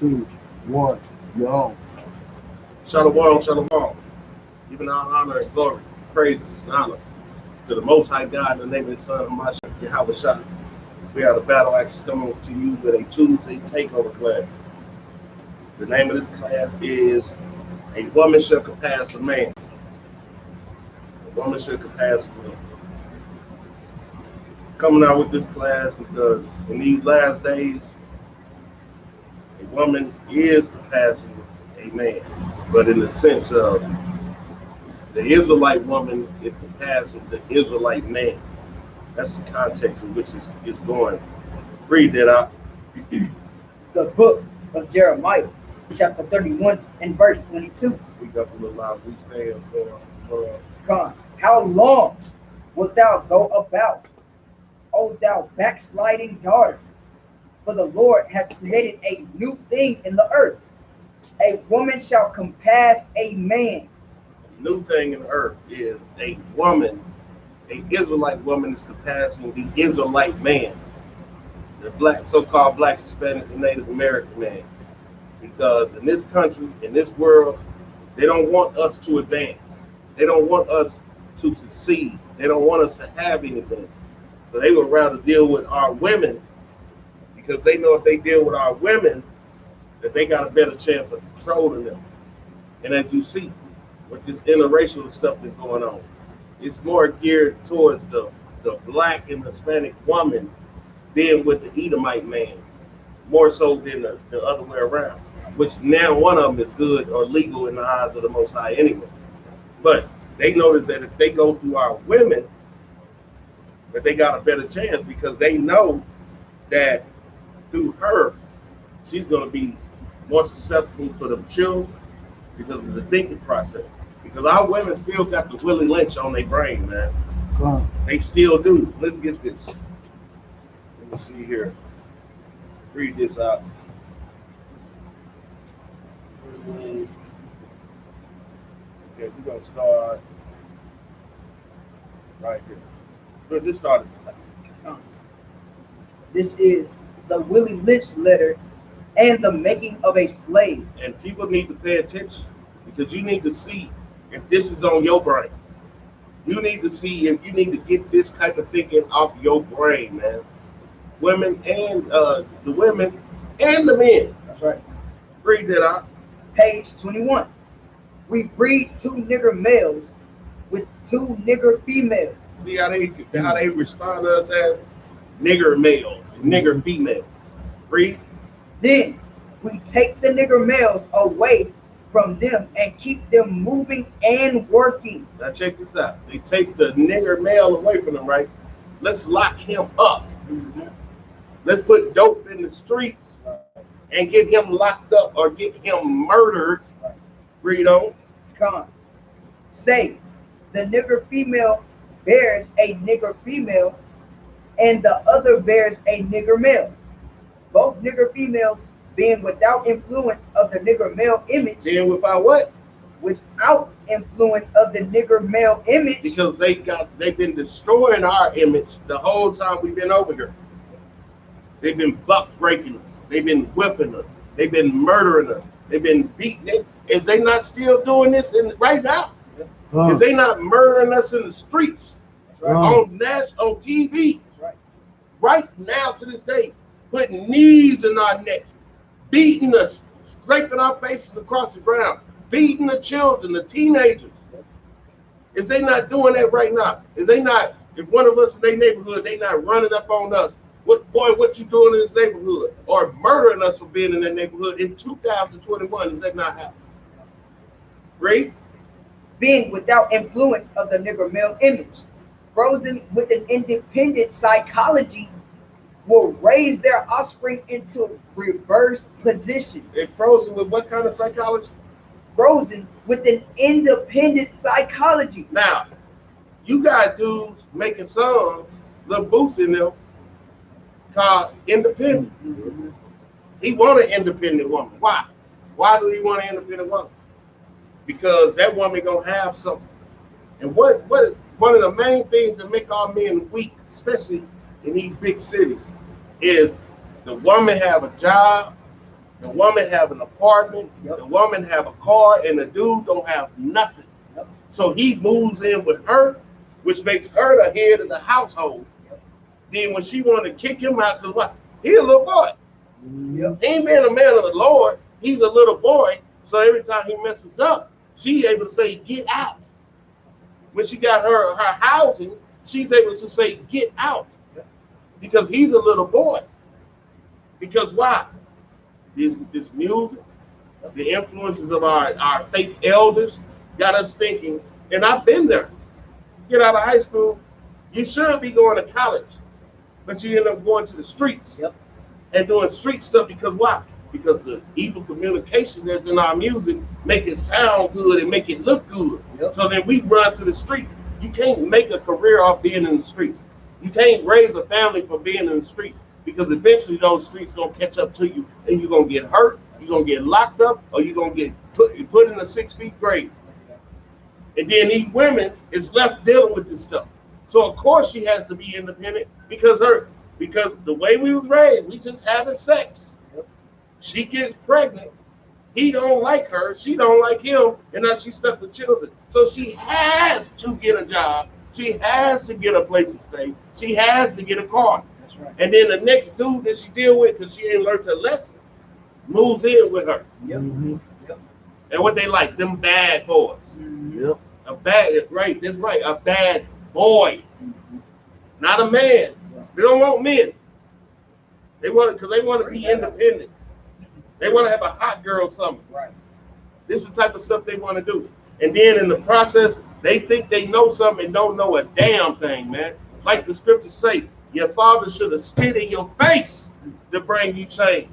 2, 1, yo. Shalom, shalom. Giving all honor and glory, praises and honor to the Most High God in the name of His Son, Mashiach Yahweh Shah. We are the Battle Axes coming to you with a Tuesday takeover class. The name of this class is A Woman Shall Surpass a Man. A woman shall surpass a man. Coming out with this class because in these last days, a woman is surpassing a man, but in the sense of the Israelite woman is surpassing the Israelite man. That's the context in which it's going. Read that out. It's the book of Jeremiah, chapter 31 and verse 22. Speak up a little loud. These fans going on. Come. How long wilt thou go about, O thou backsliding daughter? For the Lord hath created a new thing in the earth. A woman shall compass a man. The new thing in the earth is a woman, an Israelite woman is compassing the Israelite man. The black, so-called blacks, Hispanics, and Native American man. Because in this country, in this world, they don't want us to advance. They don't want us to succeed. They don't want us to have anything. So they would rather deal with our women because they know if they deal with our women, that they got a better chance of controlling them. And as you see, with this interracial stuff that's going on, it's more geared towards the black and Hispanic woman being with the Edomite man, more so than the other way around, which now one of them is good or legal in the eyes of the Most High anyway. But they know that if they go through our women, that they got a better chance because they know that through her, she's going to be more susceptible for the children because of the thinking process. Because our women still got the Willie Lynch on their brain, man. They still do. Let's get this. Let me see here. Read this out. Okay, we're going to start right here. We'll just start at the top. This is the Willie Lynch letter and the making of a slave. And people need to pay attention because you need to see if this is on your brain. You need to see if you need to get this type of thinking off your brain, man. Women and the women and the men. That's right. Read that out. Page 21. We breed 2 nigger males with 2 nigger females. See how they respond to us as nigger males and nigger females. Read. Then we take the nigger males away from them and keep them moving and working. Now check this out. They take the nigger male away from them, right? Let's lock him up. Let's put dope in the streets and get him locked up or get him murdered. Read on. Come. Say, the nigger female bears a nigger female, and the other bears a nigger male. Both nigger females being without influence of the nigger male image. Being without what? Without influence of the nigger male image. Because they've been destroying our image the whole time we've been over here. They've been buck breaking us. They've been whipping us. They've been murdering us. They've been beating it. Is they not still doing this right now? Is they not murdering us in the streets, on TV, right now to this day, putting knees in our necks, beating us, scraping our faces across the ground, beating the children, the teenagers? Is they not doing that right now? Is they not, if one of us in their neighborhood, they not running up on us, what you doing in this neighborhood? Or murdering us for being in that neighborhood in 2021? Is that not happening? Read. Being without influence of the nigger male image, frozen with an independent psychology, will raise their offspring into reverse position. They frozen with what kind of psychology? Frozen with an independent psychology. Now, you got dudes making songs, Lil Boots in them, called independent. He want an independent woman. Why? Why do he want an independent woman? Because that woman gonna have something. And what one of the main things that make our men weak, especially in these big cities, is the woman have a job, The woman have an apartment, the woman have a car, and the dude don't have nothing. So he moves in with her, which makes her the head of the household. Then when she want to kick him out, because what? He a little boy. He ain't being a man of the Lord. He's a little boy. So every time he messes up, she's able to say, get out. When she got her housing, she's able to say, get out. Because he's a little boy. Because why? This music, the influences of our fake elders got us thinking, and I've been there. Get out of high school, you should be going to college, but you end up going to the streets and doing street stuff because why? Because the evil communication that's in our music make it sound good and make it look good. So then we run to the streets. You can't make a career off being in the streets. You can't raise a family for being in the streets because eventually those streets gonna catch up to you and you're gonna get hurt, you're gonna get locked up, or you're gonna get put in a 6 feet grave. And then these women is left dealing with this stuff. So of course she has to be independent because the way we was raised, we just having sex. She gets pregnant, he don't like her, she don't like him, and now she's stuck with children. So she has to get a job, she has to get a place to stay, she has to get a car. That's right. And then the next dude that she deal with, because she ain't learned her lesson, moves in with her. And what they like, them bad boys. A bad, right, that's right, a bad boy. Not a man. They don't want men. They want because they want to be independent. They want to have a hot girl summer. Right. This is the type of stuff they want to do. And then in the process, they think they know something and don't know a damn thing, man. Like the scriptures say, your father should have spit in your face to bring you change.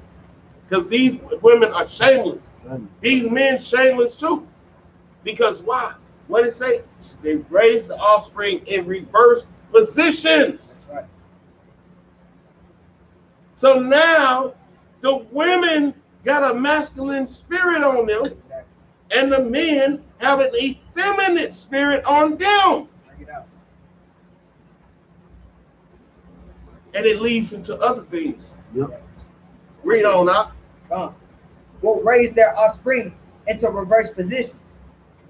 Because these women are shameless. These men shameless too. Because why? What did it say? They raise the offspring in reverse positions. Right. So now the women got a masculine spirit on them, and the men have an effeminate spirit on them. And it leads into other things. Read on up. Will raise their offspring into reverse positions.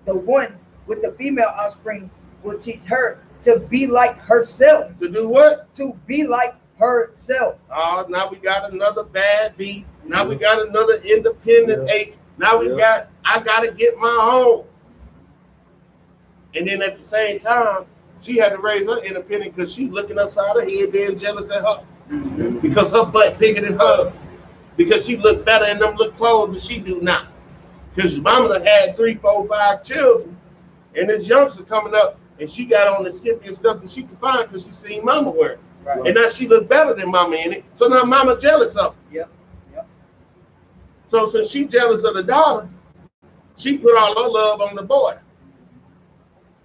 The one with the female offspring will teach her to be like herself. To do what? To be like herself. Oh, now we got another bad B. Now we got another independent H. Now we got, I gotta get my own. And then at the same time, she had to raise her independent because she's looking upside her head, being jealous at her. Because her butt bigger than her. Because she look better in them little clothes than she do now. Because mama done had 3, 4, 5 children. And this youngster coming up, and she got on the skimpy and stuff that she could find because she seen mama wear it. Right. And now she look better than mama in it. So now mama jealous of her. So since she jealous of the daughter, she put all her love on the boy.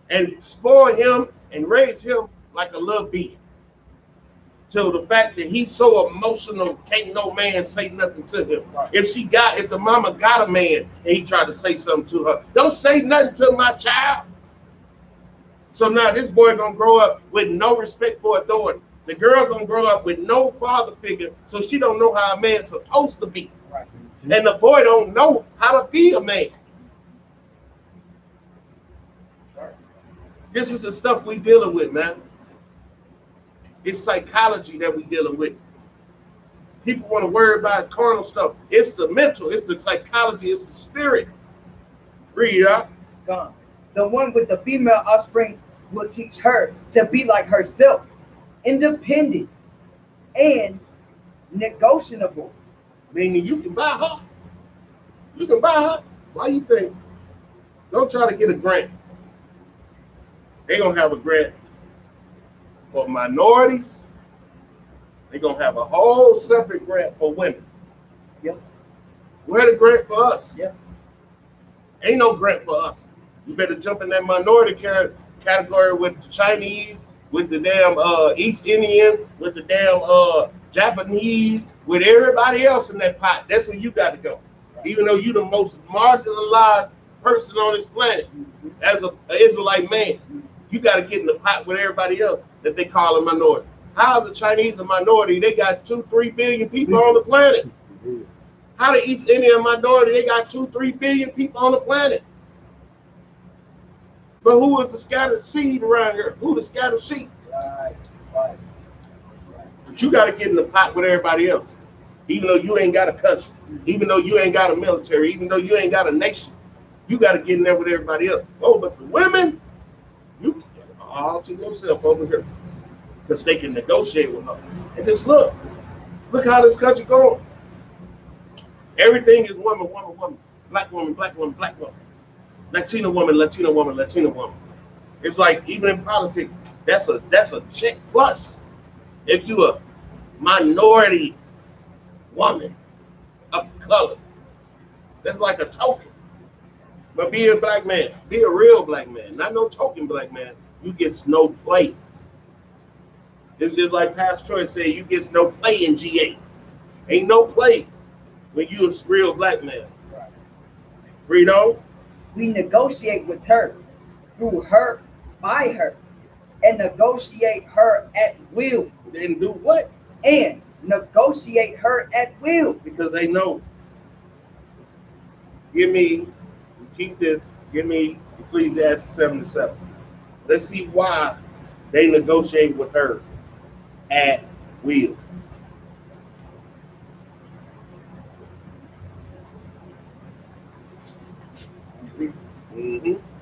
And spoil him and raise him like a little being. Till the fact that he's so emotional, can't no man say nothing to him. Right. If the mama got a man and he tried to say something to her, don't say nothing to my child. So now this boy gonna grow up with no respect for authority. The girl gonna grow up with no father figure, so she don't know how a man's supposed to be. Right. And the boy don't know how to be a man. Right. This is the stuff we dealing with, man. It's psychology that we dealing with. People want to worry about carnal stuff. It's the mental, it's the psychology, it's the spirit. Read up. The one with the female offspring will teach her to be like herself, independent and negotiable. Meaning you can buy her. You can buy her. Why you think? Don't try to get a grant. They're going to have a grant for minorities. They're going to have a whole separate grant for women. Where the grant for us? Ain't no grant for us. You better jump in that minority category with the Chinese, with the damn East Indians, with the damn Japanese, with everybody else in that pot. That's where you got to go. Even though you're the most marginalized person on this planet, as an Israelite man, you got to get in the pot with everybody else that they call a minority. How is the Chinese a minority? They got 2-3 billion people on the planet. How the East Indian minority, they got 2-3 billion people on the planet. But who is the scattered seed around here? Who the scattered sheep? Right. But you got to get in the pot with everybody else. Even though you ain't got a country, even though you ain't got a military, even though you ain't got a nation, you got to get in there with everybody else. Oh, but the women, you all to yourself over here. Because they can negotiate with her. And just look how this country going. Everything is woman. Black woman, black woman, black woman. Latina woman, Latina woman, Latina woman. It's like, even in politics, that's a check plus. If you a minority woman of color, that's like a token. But be a black man, be a real black man, not no token black man, you get no play. It's just like Pastor Troy said, you get no play in GA. Ain't no play when you a real black man. Right. Read on. We negotiate with her, through her, by her, and negotiate her at will. Then do what? And negotiate her at will. Because they know. Keep this, give me Ecclesiastes 7:7. Let's see why they negotiate with her at will.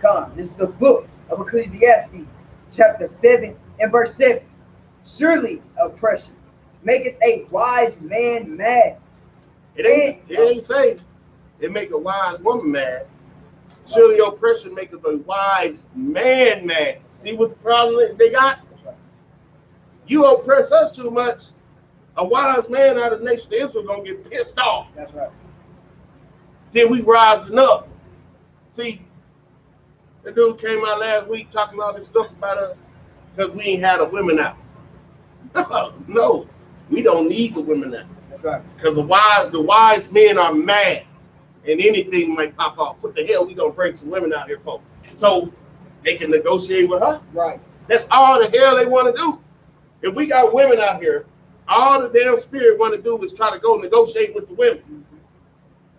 Come, this is the book of Ecclesiastes, chapter 7 and verse 7. Surely oppression maketh a wise man mad. It ain't safe. It make a wise woman mad. Surely oppression maketh a wise man mad. See what the problem they got? You oppress us too much, a wise man out of the nation of Israel gonna get pissed off. That's right. Then we rising up. See, the dude came out last week talking all this stuff about us because we ain't had the women out. No, we don't need the women out. That's right. Because the wise men are mad and anything might pop off. What the hell we gonna bring some women out here for? So they can negotiate with her? Right. That's all the hell they want to do. If we got women out here, all the damn spirit want to do is try to go negotiate with the women.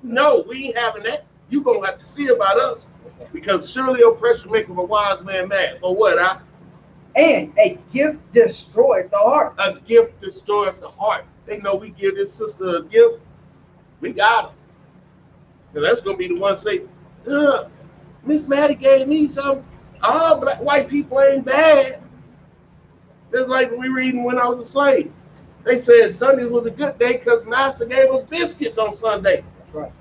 No, we ain't having that. You gonna have to see about us. Because surely oppression maketh a wise man mad. But what, huh? And a gift destroyeth the heart. A gift destroyeth the heart. They know we give this sister a gift. We got her. Because that's going to be the one say, Miss Maddie gave me some. All white people ain't bad. Just like we reading when I was a slave. They said Sundays was a good day because Master gave us biscuits on Sunday. That's right.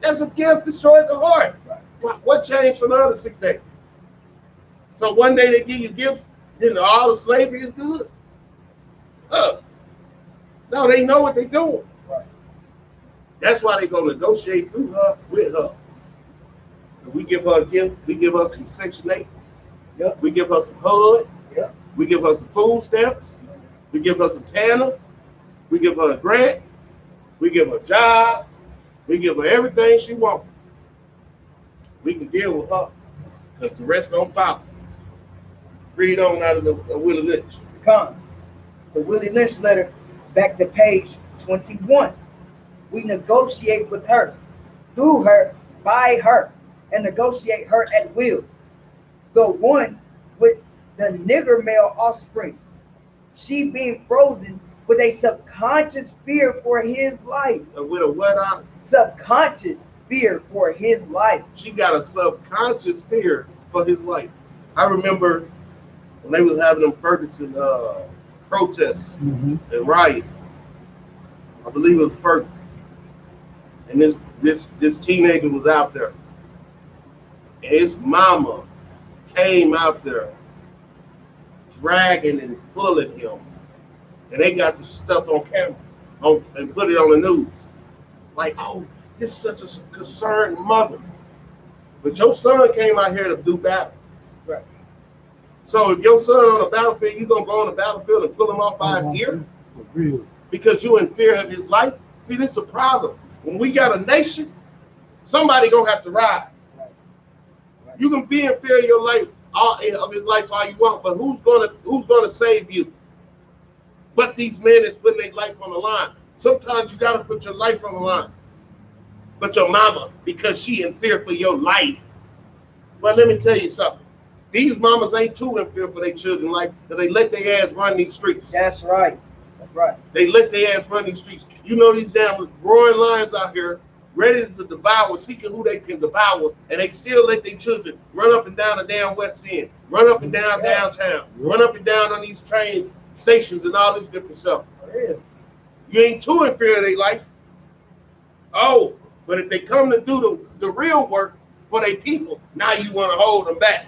That's a gift destroyed the heart. Right. What changed from the other 6 days? So one day they give you gifts, then all the slavery is good. No, they know what they're doing. Right. That's why they're going to negotiate through her, with her. If we give her a gift, we give her some Section 8. Yep. We give her some HUD. Yep. We give her some food stamps. We give her some TANF. We give her a grant. We give her a job. We give her everything she wants. We can deal with her because the rest don't follow. Read on out of the Willie Lynch. Come. The Willie Lynch letter, back to page 21. We negotiate with her, through her, by her, and negotiate her at will. The one with the nigger male offspring, she being frozen with a subconscious fear for his life. With a what on? Subconscious fear for his life. She got a subconscious fear for his life. I remember when they was having them Ferguson protests and riots. I believe it was Ferguson. And this teenager was out there. And his mama came out there dragging and pulling him. And they got the stuff on camera and put it on the news. Like, oh, this is such a concerned mother. But your son came out here to do battle. Right. So if your son on the battlefield, you going to go on the battlefield and pull him off by his ear? For real. Because you're in fear of his life? See, this is a problem. When we got a nation, somebody going to have to ride. Right. You can be in fear of your life, of his life all you want, but who's gonna save you? But these men is putting their life on the line. Sometimes you got to put your life on the line. but your mama, because she in fear for your life. Well, let me tell you something. These mamas ain't too in fear for their children's life, because they let their ass run these streets. That's right. That's right. They let their ass run these streets. You know these damn roaring lions out here, ready to devour, seeking who they can devour, and they still let their children run up and down the damn West End, run up and down downtown, run up and down on these trains, stations, and all this different stuff. You ain't too in fear of their life. Oh, but if they come to do the real work for their people, now you want to hold them back.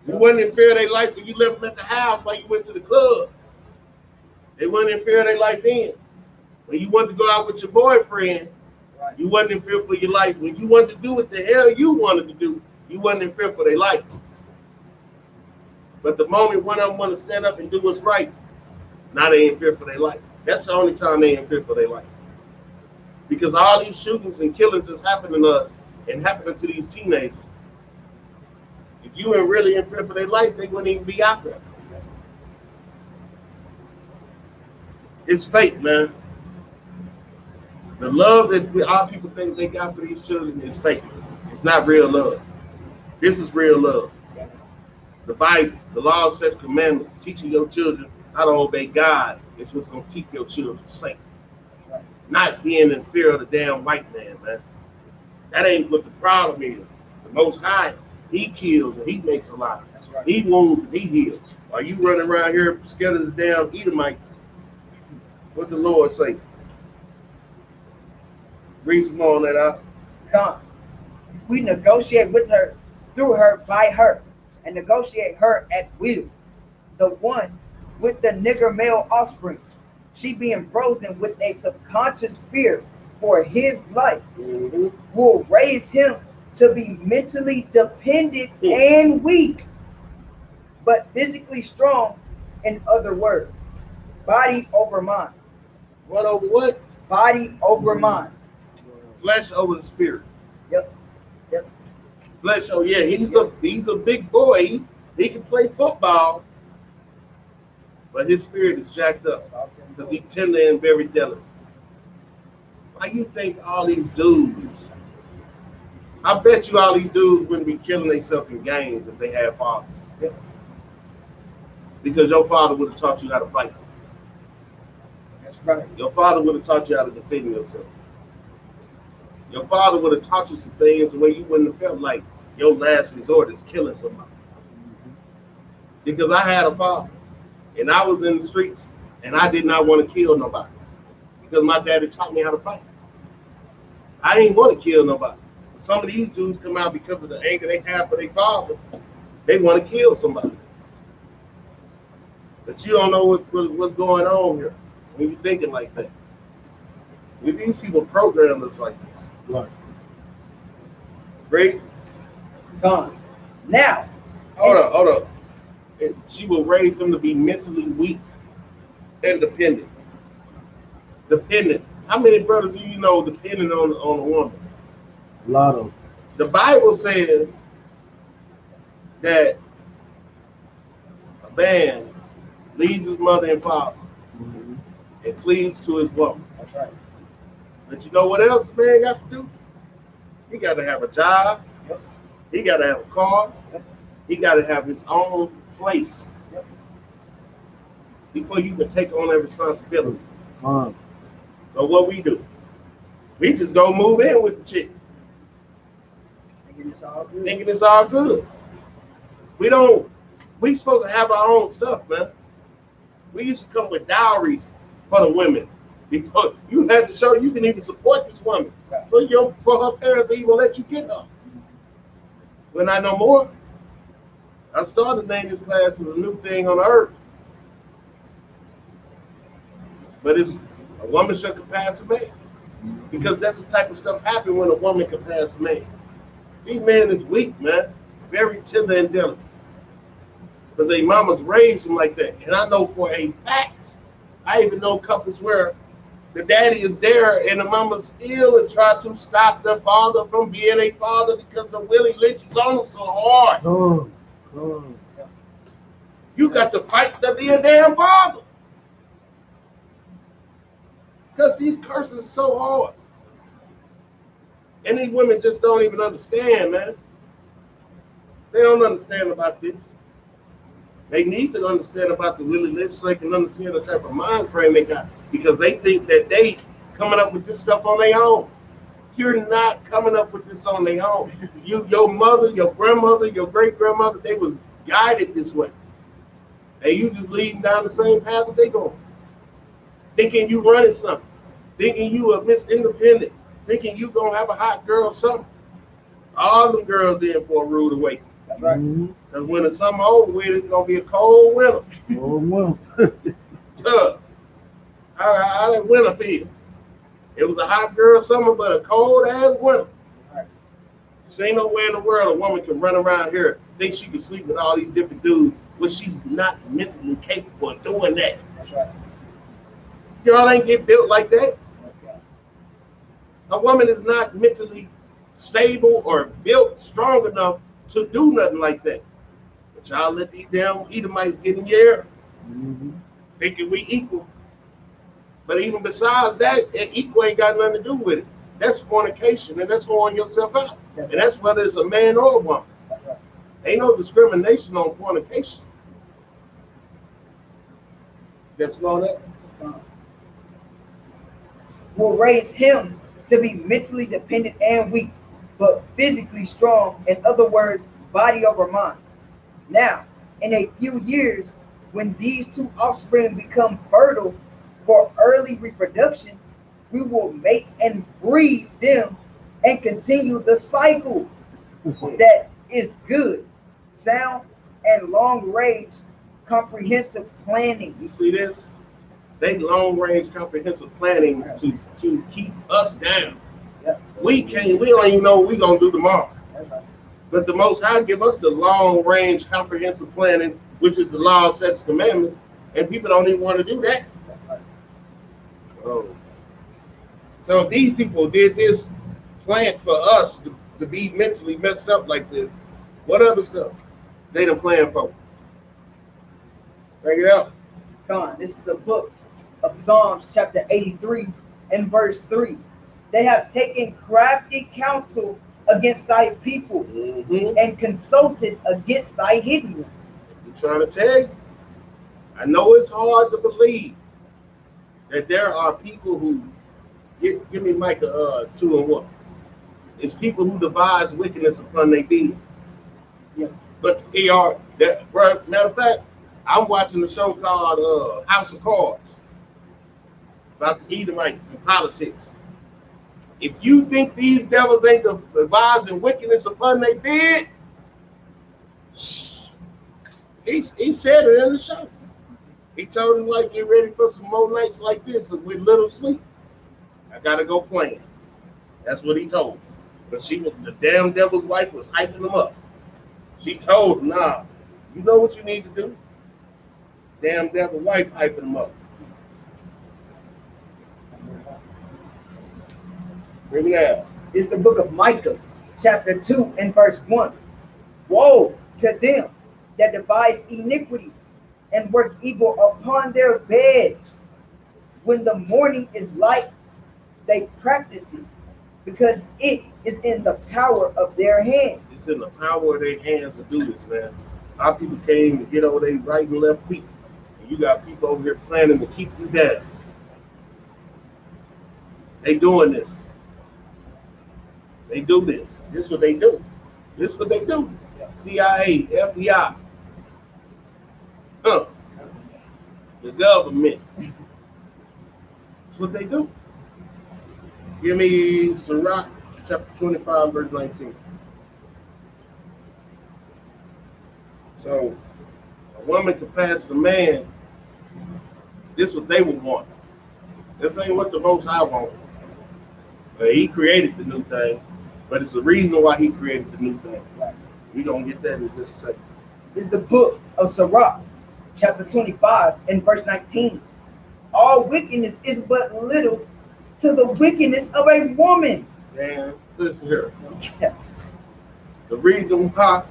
You wasn't in fear of their life when you left them at the house while you went to the club. They wasn't in fear of their life then. When you wanted to go out with your boyfriend, you wasn't in fear for your life. When you wanted to do what the hell you wanted to do, you wasn't in fear for their life. But the moment one of them want to stand up and do what's right, now they in fear for their life. That's the only time they in fear for their life. Because all these shootings and killings is happening to us and happening to these teenagers. If you ain't really in fear for their life, they wouldn't even be out there. It's fake, man. The love that our people think they got for these children is fake. It's not real love. This is real love. The Bible, the law, such commandments, teaching your children how to obey God is what's going to keep your children safe. Not being in fear of the damn white man, man. That ain't what the problem is. The Most High, he kills and he makes a lot. He wounds and he heals. Are you running around here scared of the damn Edomites? What the Lord say? Read some more on that out. Come. We negotiate with her, through her, by her, and negotiate her at will. The one with the nigger male offspring, she being frozen with a subconscious fear for his life, will raise him to be mentally dependent and weak, but physically strong. In other words, body over mind. What over what? Body over mind. Flesh over the spirit. Yep. Flesh, oh yeah, he's a big boy. He can play football, but his spirit is jacked up because he's tender and very delicate. Why you think all these dudes? I bet you all these dudes wouldn't be killing themselves in gangs if they had fathers. Yep. Because your father would have taught you how to fight. That's right. Your father would have taught you how to defend yourself. Your father would have taught you some things the way you wouldn't have felt like your last resort is killing somebody. Because I had a father, and I was in the streets, and I did not want to kill nobody. Because my daddy taught me how to fight. I didn't want to kill nobody. Some of these dudes come out because of the anger they have for their father. They want to kill somebody. But you don't know what's going on here when you're thinking like that. These people program us like this. Right. Great. Gone. Now. Hold up. She will raise him to be mentally weak and dependent. Dependent. How many brothers do you know dependent on a woman? A lot of them. The Bible says that a man leaves his mother and father and cleaves to his woman. That's right. But you know what else a man got to do? He got to have a job. Yep. He got to have a car. Yep. He got to have his own place. Yep. Before you can take on that responsibility. But But what we do, we just go move in with the chick. Thinking it's all good. Thinking it's all good. We supposed to have our own stuff, man. We used to come with dowries for the women. Because you had to show you can even support this woman. For her parents to even let you get her. When I know more, I started naming this class as a new thing on earth. But it's a woman should surpass a man. Because that's the type of stuff happen when a woman can pass a man. These men is weak, man. Very tender and delicate. Because their mamas raised them like that. And I know for a fact, I even know couples where the daddy is there and the mama still try to stop the father from being a father because the Willie Lynch is on him so hard. You got to fight to be a damn father. Because these curses are so hard. And these women just don't even understand, man. They don't understand about this. They need to understand about the religion so they can understand the type of mind frame they got, because they think that they coming up with this stuff on their own. You're not coming up with this on their own. Your mother, your grandmother, your great grandmother, they was guided this way, and you just leading down the same path that they going, thinking you running something, thinking you a Miss Independent, thinking you gonna have a hot girl something. All them girls in for a rude awakening. That's right. Because when the summer over with, it's gonna be a cold winter. Oh, How that winter feel? It was a hot girl summer, but a cold ass winter. Right. There ain't nowhere in the world a woman can run around here, think she can sleep with all these different dudes when she's not mentally capable of doing that. That's right. Y'all ain't get built like that. Okay. A woman is not mentally stable or built strong enough to do nothing like that. But y'all let these damn Edomites get in your ear, thinking we equal. But even besides that, equal ain't got nothing to do with it. That's fornication, and that's whoring yourself out. And that's whether it's a man or a woman. That's right. Ain't no discrimination on fornication. That's about that. Will raise him to be mentally dependent and weak, but physically strong, in other words, body over mind. Now, in a few years, when these two offspring become fertile for early reproduction, we will make and breed them and continue the cycle that is good, sound, and long-range comprehensive planning. You see this? They long-range comprehensive planning to keep us down. Yep. We don't even know what we're gonna do tomorrow. That's right. But the Most High give us the long-range comprehensive planning, which is the law, statutes, commandments, and people don't even want to do that. That's right. Oh. So if these people did this plan for us to be mentally messed up like this, what other stuff they done planned for? Bring it out. Con, this is the book of Psalms chapter 83 and verse 3. They have taken crafty counsel against thy people and consulted against thy hidden ones. I'm trying to tell you, I know it's hard to believe that there are people who, give me Micah 2 and 1. It's people who devise wickedness upon their deed. Yeah. But they are, matter of fact, I'm watching a show called House of Cards about the Edomites and politics. If you think these devils ain't devising wickedness upon their bed, he said it in the show. He told his wife, get ready for some more nights like this with little sleep. I gotta go playing. That's what he told her. But the damn devil's wife was hyping him up. She told him, nah, you know what you need to do? Damn devil wife hyping him up. Bring it out. It's the book of Micah, chapter 2 and verse 1. Woe to them that devise iniquity and work evil upon their beds. When the morning is light, they practice it, because it is in the power of their hand. It's in the power of their hands to do this, man. Our people can't even get over their right and left feet. And you got people over here planning to keep you down. They doing this. They do this. This is what they do. This is what they do. CIA, FBI. The government. That's what they do. Give me Sirach, chapter 25, verse 19. So, a woman can pass a man. This is what they would want. This ain't what the Most High wants. He created the new thing, but it's the reason why he created the new thing. We're going to get that in just a second. This is the book of Sirach, chapter 25 and verse 19. All wickedness is but little to the wickedness of a woman. Man, listen here. The reason why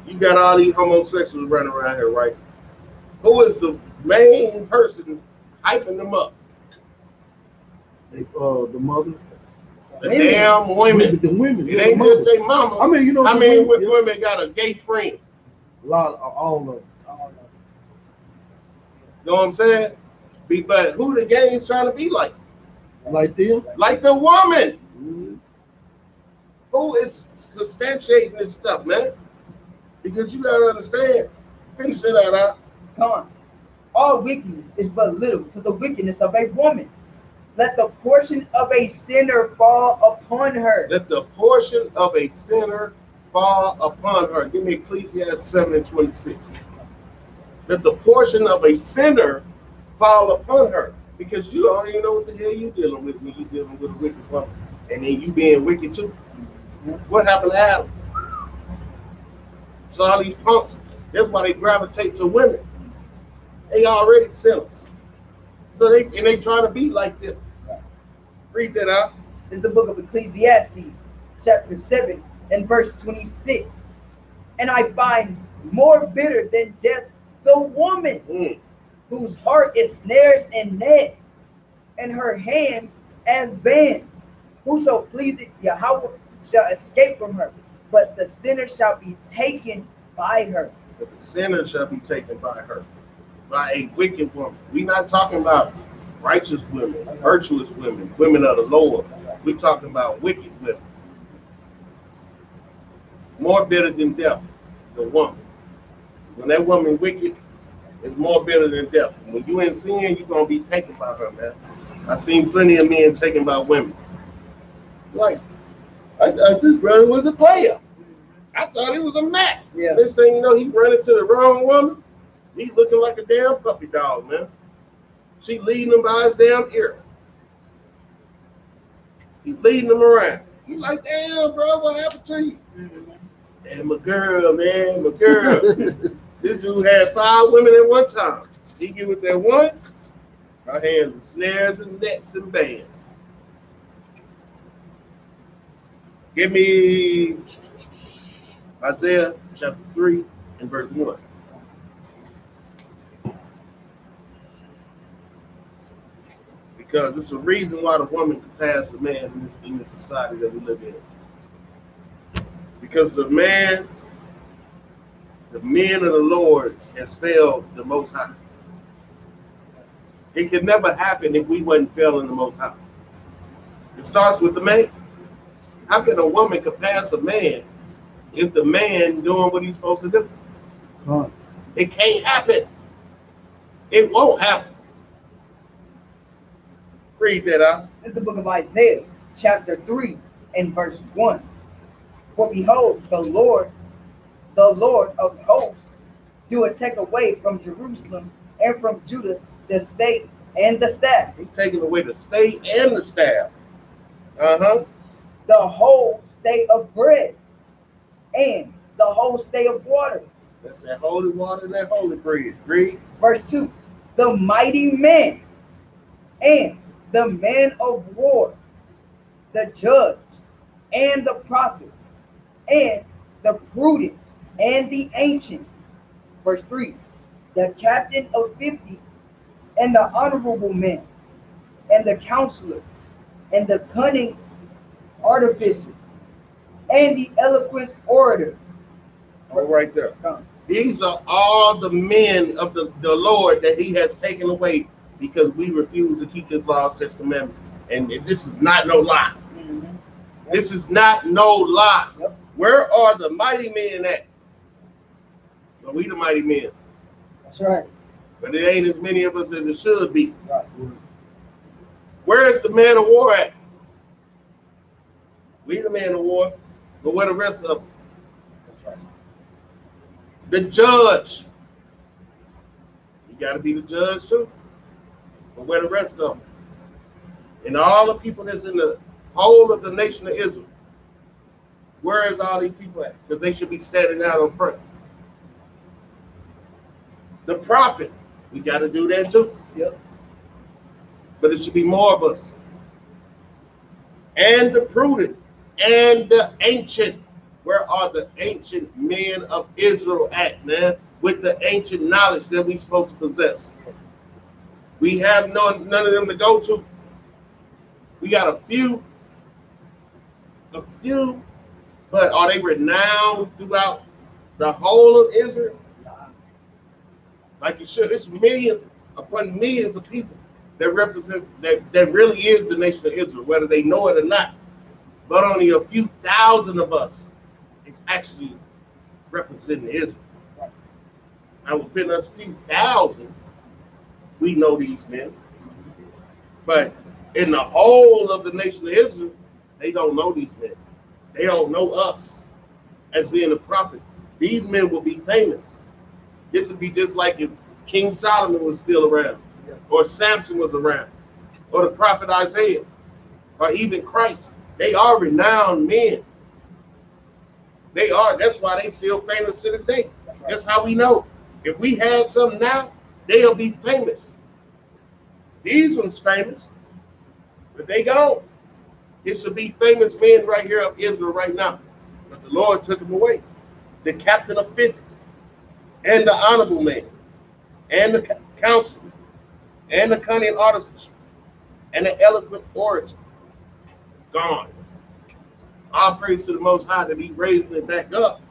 you got all these homosexuals running around here, right? Who is the main person hyping them up? The mother. The damn women. The women. It ain't just their mama. I mean, you know, how many women, women got a gay friend? A lot, all of them. You know what I'm saying? But who the gays trying to be like? Like them? Like the woman. Mm-hmm. Who is substantiating this stuff, man? Because you gotta understand. Finish that out. Come on. All wickedness is but little to the wickedness of a woman. Let the portion of a sinner fall upon her. Let the portion of a sinner fall upon her. Give me Ecclesiastes 7:26. Let the portion of a sinner fall upon her. Because you don't even know what the hell you're dealing with when you're dealing with a wicked woman. And then you being wicked too. What happened to Adam? So all these punks, that's why they gravitate to women. They already sinners. So they trying to be like them. Read that out. This is the book of Ecclesiastes, chapter 7 and verse 26. And I find more bitter than death the woman, whose heart is snares and nets, and her hands as bands. Whoso pleaseth Yahweh shall escape from her, but the sinner shall be taken by her. But the sinner shall be taken by her, by a wicked woman. We're not talking about righteous women, virtuous women, women of the Lord. We're talking about wicked women. More bitter than death, the woman. When that woman wicked, it's more bitter than death. When you in sin, you're going to be taken by her, man. I've seen plenty of men taken by women. Like, I thought this brother was a player. I thought he was a Mac. Yeah. This thing, you know, he ran into the wrong woman. He's looking like a damn puppy dog, man. She leading him by his damn ear. He leading him around. He like, damn, bro, what happened to you? Damn, my girl, man, my girl. This dude had 5 women at one time. He get with that one, her hands are snares and nets and bands. Give me Isaiah chapter 3 and verse 1. Because it's a reason why the woman can pass a man in this society that we live in. Because the men of the Lord has failed the Most High. It could never happen if we wasn't failing the Most High. It starts with the man. How can a woman could pass a man if the man doing what he's supposed to do? It can't happen. It won't happen. Read that out. This is the book of Isaiah, chapter 3 and verse 1. For behold, the Lord of hosts, doeth take away from Jerusalem and from Judah the state and the staff. He's taking away the state and the staff. The whole state of bread and the whole state of water. That's that holy water and that holy bread. Read. Verse 2. The mighty man and the man of war, the judge and the prophet and the prudent and the ancient. Verse 3. The captain of 50 and the honorable man and the counselor and the cunning artificer and the eloquent orator. All right there. These are all the men of the Lord that he has taken away because we refuse to keep his laws, such commandments. And this is not no lie. Mm-hmm. Yep. This is not no lie. Yep. Where are the mighty men at? Well, we the mighty men. That's right. But it ain't as many of us as it should be. Right. Where is the man of war at? We the man of war. But where the rest of them? That's right. The judge. You got to be the judge too. But where the rest of them? And all the people that's in the whole of the nation of Israel. Where is all these people at? Because they should be standing out in front. The prophet. We got to do that too. Yep. But it should be more of us. And the prudent and the ancient. Where are the ancient men of Israel at, man? With the ancient knowledge that we're supposed to possess. We have none of them to go to. We got a few, but are they renowned throughout the whole of Israel? Like you should. It's millions upon millions of people that represent, that really is the nation of Israel, whether they know it or not. But only a few thousand of us is actually representing Israel. And within us few thousand, we know these men. But in the whole of the nation of Israel, they don't know these men. They don't know us as being a prophet. These men will be famous. This would be just like if King Solomon was still around, or Samson was around, or the prophet Isaiah, or even Christ. They are renowned men. They are. That's why they still famous to this day. That's how we know. If we had something now, they'll be famous. These ones famous, but they gone. It should be famous men right here of Israel right now. But the Lord took them away. The captain of 50, and the honorable man, and the counselor, and the cunning artisan, and the eloquent orator. Gone. All praise to the Most High that He raising it back up.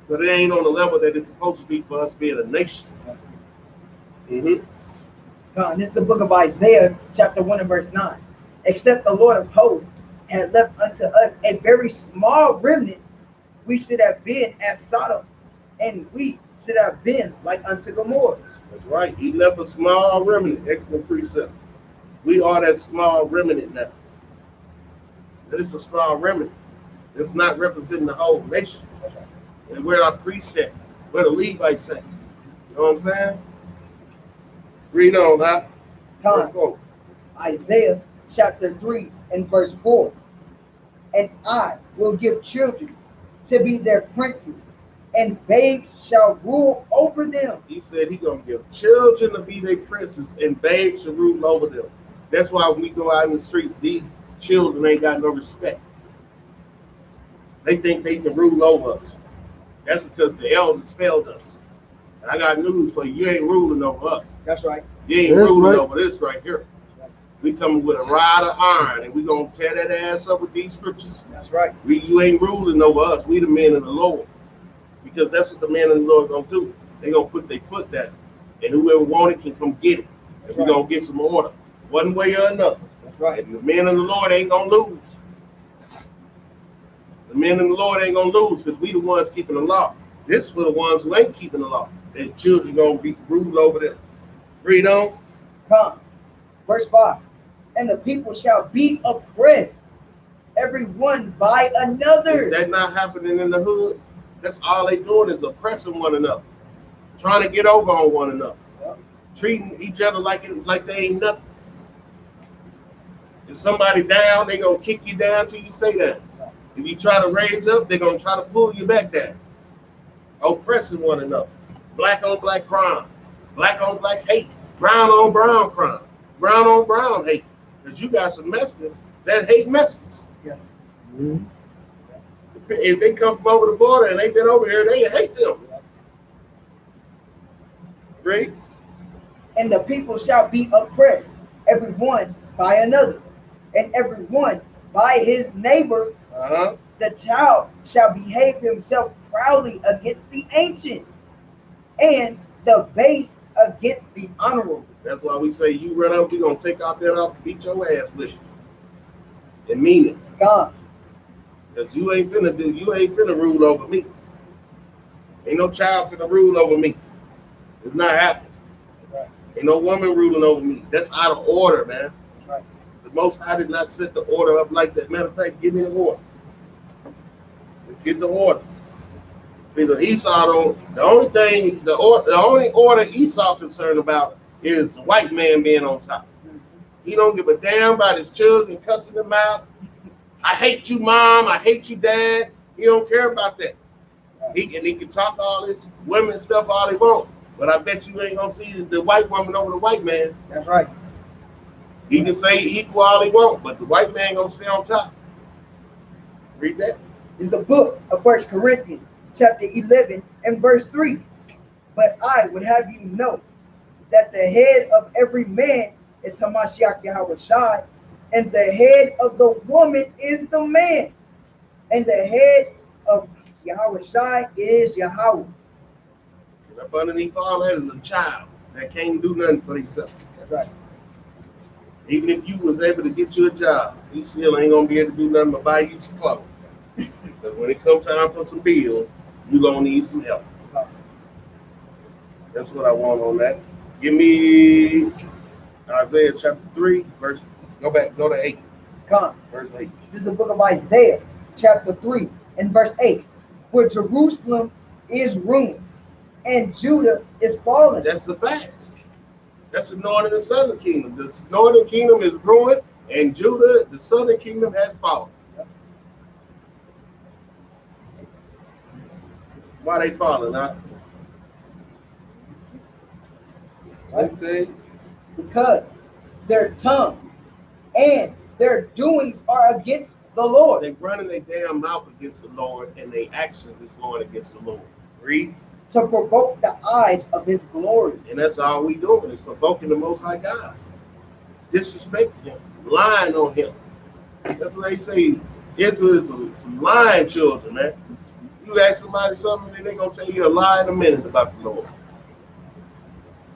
But it ain't on the level that it's supposed to be for us being a nation. This is the book of Isaiah, chapter 1 and verse 9. Except the Lord of hosts had left unto us a very small remnant, we should have been as Sodom, and we should have been like unto Gomorrah. That's right. He left a small remnant. Excellent precept. We are that small remnant now. That is a small remnant. It's not representing the whole nation. And where our precept, where the Levites say. You know what I'm saying? Read on, huh? Isaiah chapter 3 and verse 4. And I will give children to be their princes, and babes shall rule over them. He said He gonna give children to be their princes, and babes shall rule over them. That's why when we go out in the streets, these children ain't got no respect. They think they can rule over us. That's because the elders failed us. And I got news for you. You ain't ruling over us. That's right. You ain't ruling over this right here. We coming with a rod of iron, and we gonna tear that ass up with these scriptures. That's right. You ain't ruling over us. We the men of the Lord. Because that's what the men of the Lord gonna do. They gonna put their foot down. And whoever want it can come get it. And we gonna get some order. One way or another. That's right. And the men of the Lord ain't gonna lose. The men of the Lord ain't gonna lose because we the ones keeping the law. This for the ones who ain't keeping the law. Their children gonna be ruled over them. Read on. Verse 5. And the people shall be oppressed, every one by another. Is that not happening in the hoods? That's all they doing is oppressing one another. Trying to get over on one another. Treating each other like they ain't nothing. If somebody down, they gonna kick you down till you stay down. If you try to raise up, they're gonna try to pull you back down. Oppressing one another. Black on black crime. Black on black hate. Brown on brown crime. Brown on brown hate. Because you got some Mexicans that hate Mexicans. Yeah. If they come from over the border and they've been over here, they hate them. Read. And the people shall be oppressed, every one by another, and every one by his neighbor. The child shall behave himself proudly against the ancient, and the base against the honorable. That's why we say you run out, we're gonna take out that off and beat your ass with you. And mean it. God. Because you ain't finna rule over me. Ain't no child finna rule over me. It's not happening. Right. Ain't no woman ruling over me. That's out of order, man. Right. The Most High did not set the order up like that. Matter of fact, give me the order. Let's get the order. See, the Esau don't. The only order Esau concerned about is the white man being on top. He don't give a damn about his children cussing them out. I hate you, mom. I hate you, dad. He don't care about that. He can talk all this women stuff all he want, but I bet you ain't gonna see the white woman over the white man. That's right. He can say equal all he want, but the white man gonna stay on top. Read that. It's the book of 1 Corinthians, chapter 11 and verse 3. But I would have you know that the head of every man is Hamashiach Yahushua, And the head of the woman is the man. And the head of Yahweh Shai is Yahweh. And up underneath all that is a child that can't do nothing for himself. That's right. Even if you was able to get you a job, he still ain't gonna be able to do nothing but buy you some clothes. But when it comes time for some bills, you gonna need some help. That's what I want on that. Give me Isaiah chapter 3, verse. Go to 8. Come. Verse 8. This is the book of Isaiah, chapter 3, and verse 8. For Jerusalem is ruined, and Judah is fallen. That's the facts. That's the northern and southern kingdom. The northern kingdom is ruined, and Judah, the southern kingdom, has fallen. Why they falling, huh? Right? Because their tongue and their doings are against the Lord. They running their damn mouth against the Lord, and their actions is going against the Lord. Read. To provoke the eyes of his glory. And that's all we doing is provoking the Most High God. Disrespecting him. Lying on him. That's what they say. Israel is some lying children, man. You ask somebody something, and they're going to tell you a lie in a minute about the Lord.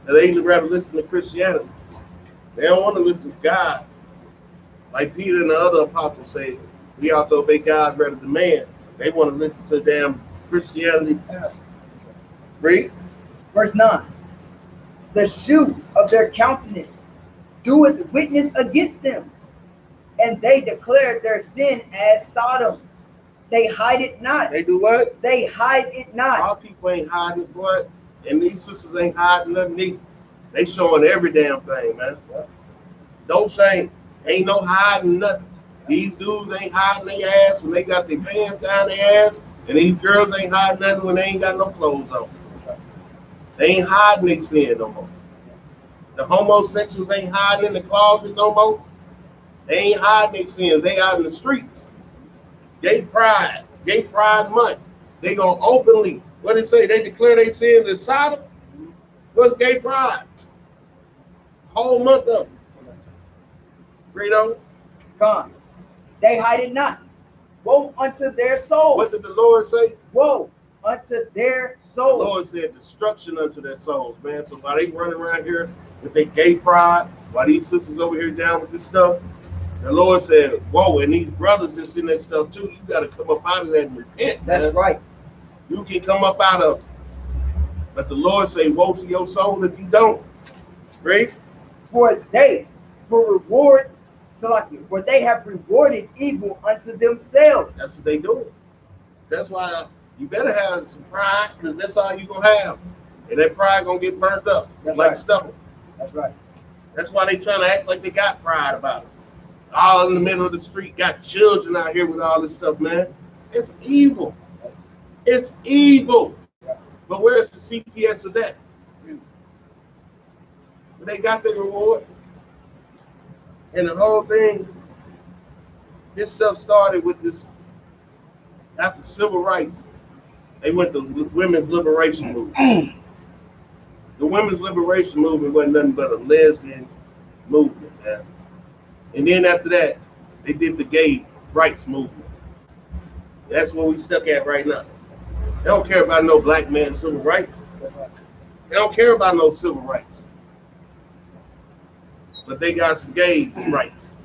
And they even rather listen to Christianity. They don't want to listen to God. Like Peter and the other apostles say, we ought to obey God rather than man. They want to listen to damn Christianity pastor. Read. Verse 9. The shoe of their countenance doeth witness against them, and they declare their sin as Sodom. They hide it not. They do what? They hide it not. Our people ain't hiding it, boy. And these sisters ain't hiding nothing either. They showing every damn thing, man. Don't shame. Ain't no hiding nothing. These dudes ain't hiding their ass when they got their pants down their ass, and these girls ain't hiding nothing when they ain't got no clothes on. They ain't hiding their sin no more. The homosexuals ain't hiding in the closet no more. They ain't hiding their sins. They out in the streets. Gay pride month. They gonna openly, what they say, they declare their sins as Sodom. What's gay pride? Whole month of it. Read on. Gone. They hide it not. Woe unto their soul. What did the Lord say? Woe unto their The soul. Lord said destruction unto their souls, man. So while they running around here with their gay pride, while these sisters over here down with this stuff, the Lord said, whoa, and these brothers that's in that stuff too, you got to come up out of that and repent, man. That's right. You can come up out of it. But the Lord say, woe to your soul if you don't. Right? For they will reward, for they have rewarded evil unto themselves. That's what they do. That's why you better have some pride, because that's all you gonna have. And that pride gonna get burnt up. That's like right. stubble. That's right. That's why they trying to act like they got pride about it. All in the middle of the street, got children out here with all this stuff, man. It's evil. It's evil. But where's the CPS of that? But they got their reward. And the whole thing, this stuff started with this, after civil rights, they went to the women's liberation movement. The women's liberation movement wasn't nothing but a lesbian movement, man. And then after that, they did the gay rights movement. That's what we stuck at right now. They don't care about no black man's civil rights. They don't care about no civil rights. But they got some gays' rights.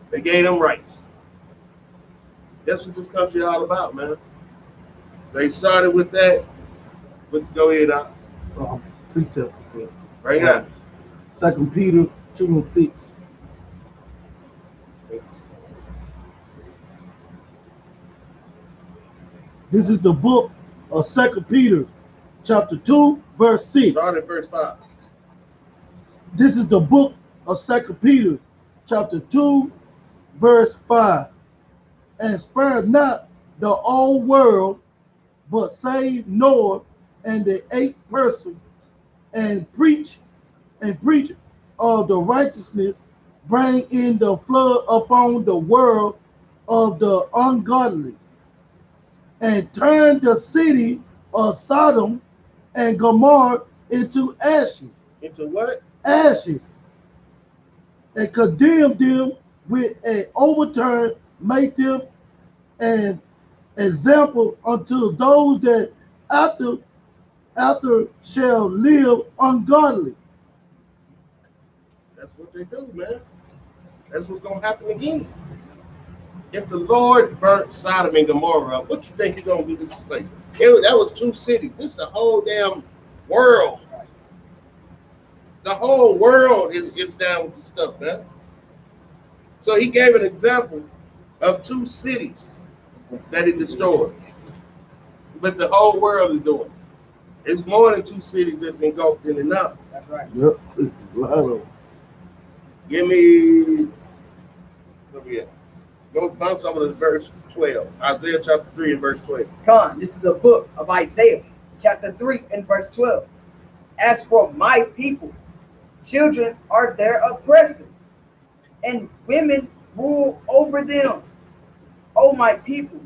They gave them rights. That's what this country all about, man. So they started with that. Go ahead, Precept. right now. 2 Peter 2:6. This is the book of 2 Peter, chapter 2, verse 6. Start at verse 5. This is the book of 2 Peter, chapter 2, verse 5. And spare not the old world, but save Noah and the 8th person, and preach of the righteousness, bring in the flood upon the world of the ungodly, and turn the city of Sodom and Gomorrah into ashes. Into what? Ashes. And condemn them with an overturn, make them an example unto those that after shall live ungodly. That's what they do, man. That's what's gonna happen again. If the Lord burnt Sodom and Gomorrah up, what you think He's gonna do this place? That was 2 cities. This is the whole damn world. The whole world is down with the stuff, man. So He gave an example of 2 cities that He destroyed. But the whole world is doing it. It's more than 2 cities that's engulfed in it now. That's right. Yep. Give me, where we at? Go bounce over to verse 12. Isaiah chapter 3 and verse 12. Con, this is a book of Isaiah, chapter 3 and verse 12. As for my people, children are their oppressors, and women rule over them. O my people,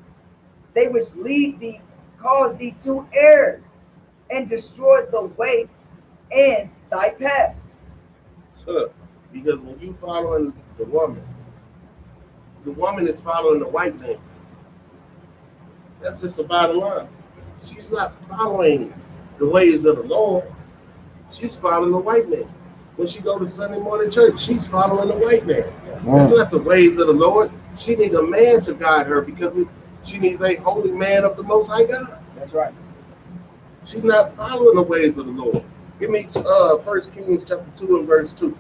they which lead thee cause thee to err, and destroy the way and thy paths. So, because when you following the woman is following the white man. That's just the bottom line. She's not following the ways of the Lord. She's following the white man. When she go to Sunday morning church, she's following the white man. That's not the ways of the Lord. She needs a man to guide her because she needs a holy man of the Most High God. That's right. She's not following the ways of the Lord. Give me 1 Kings chapter 2 and verse 2.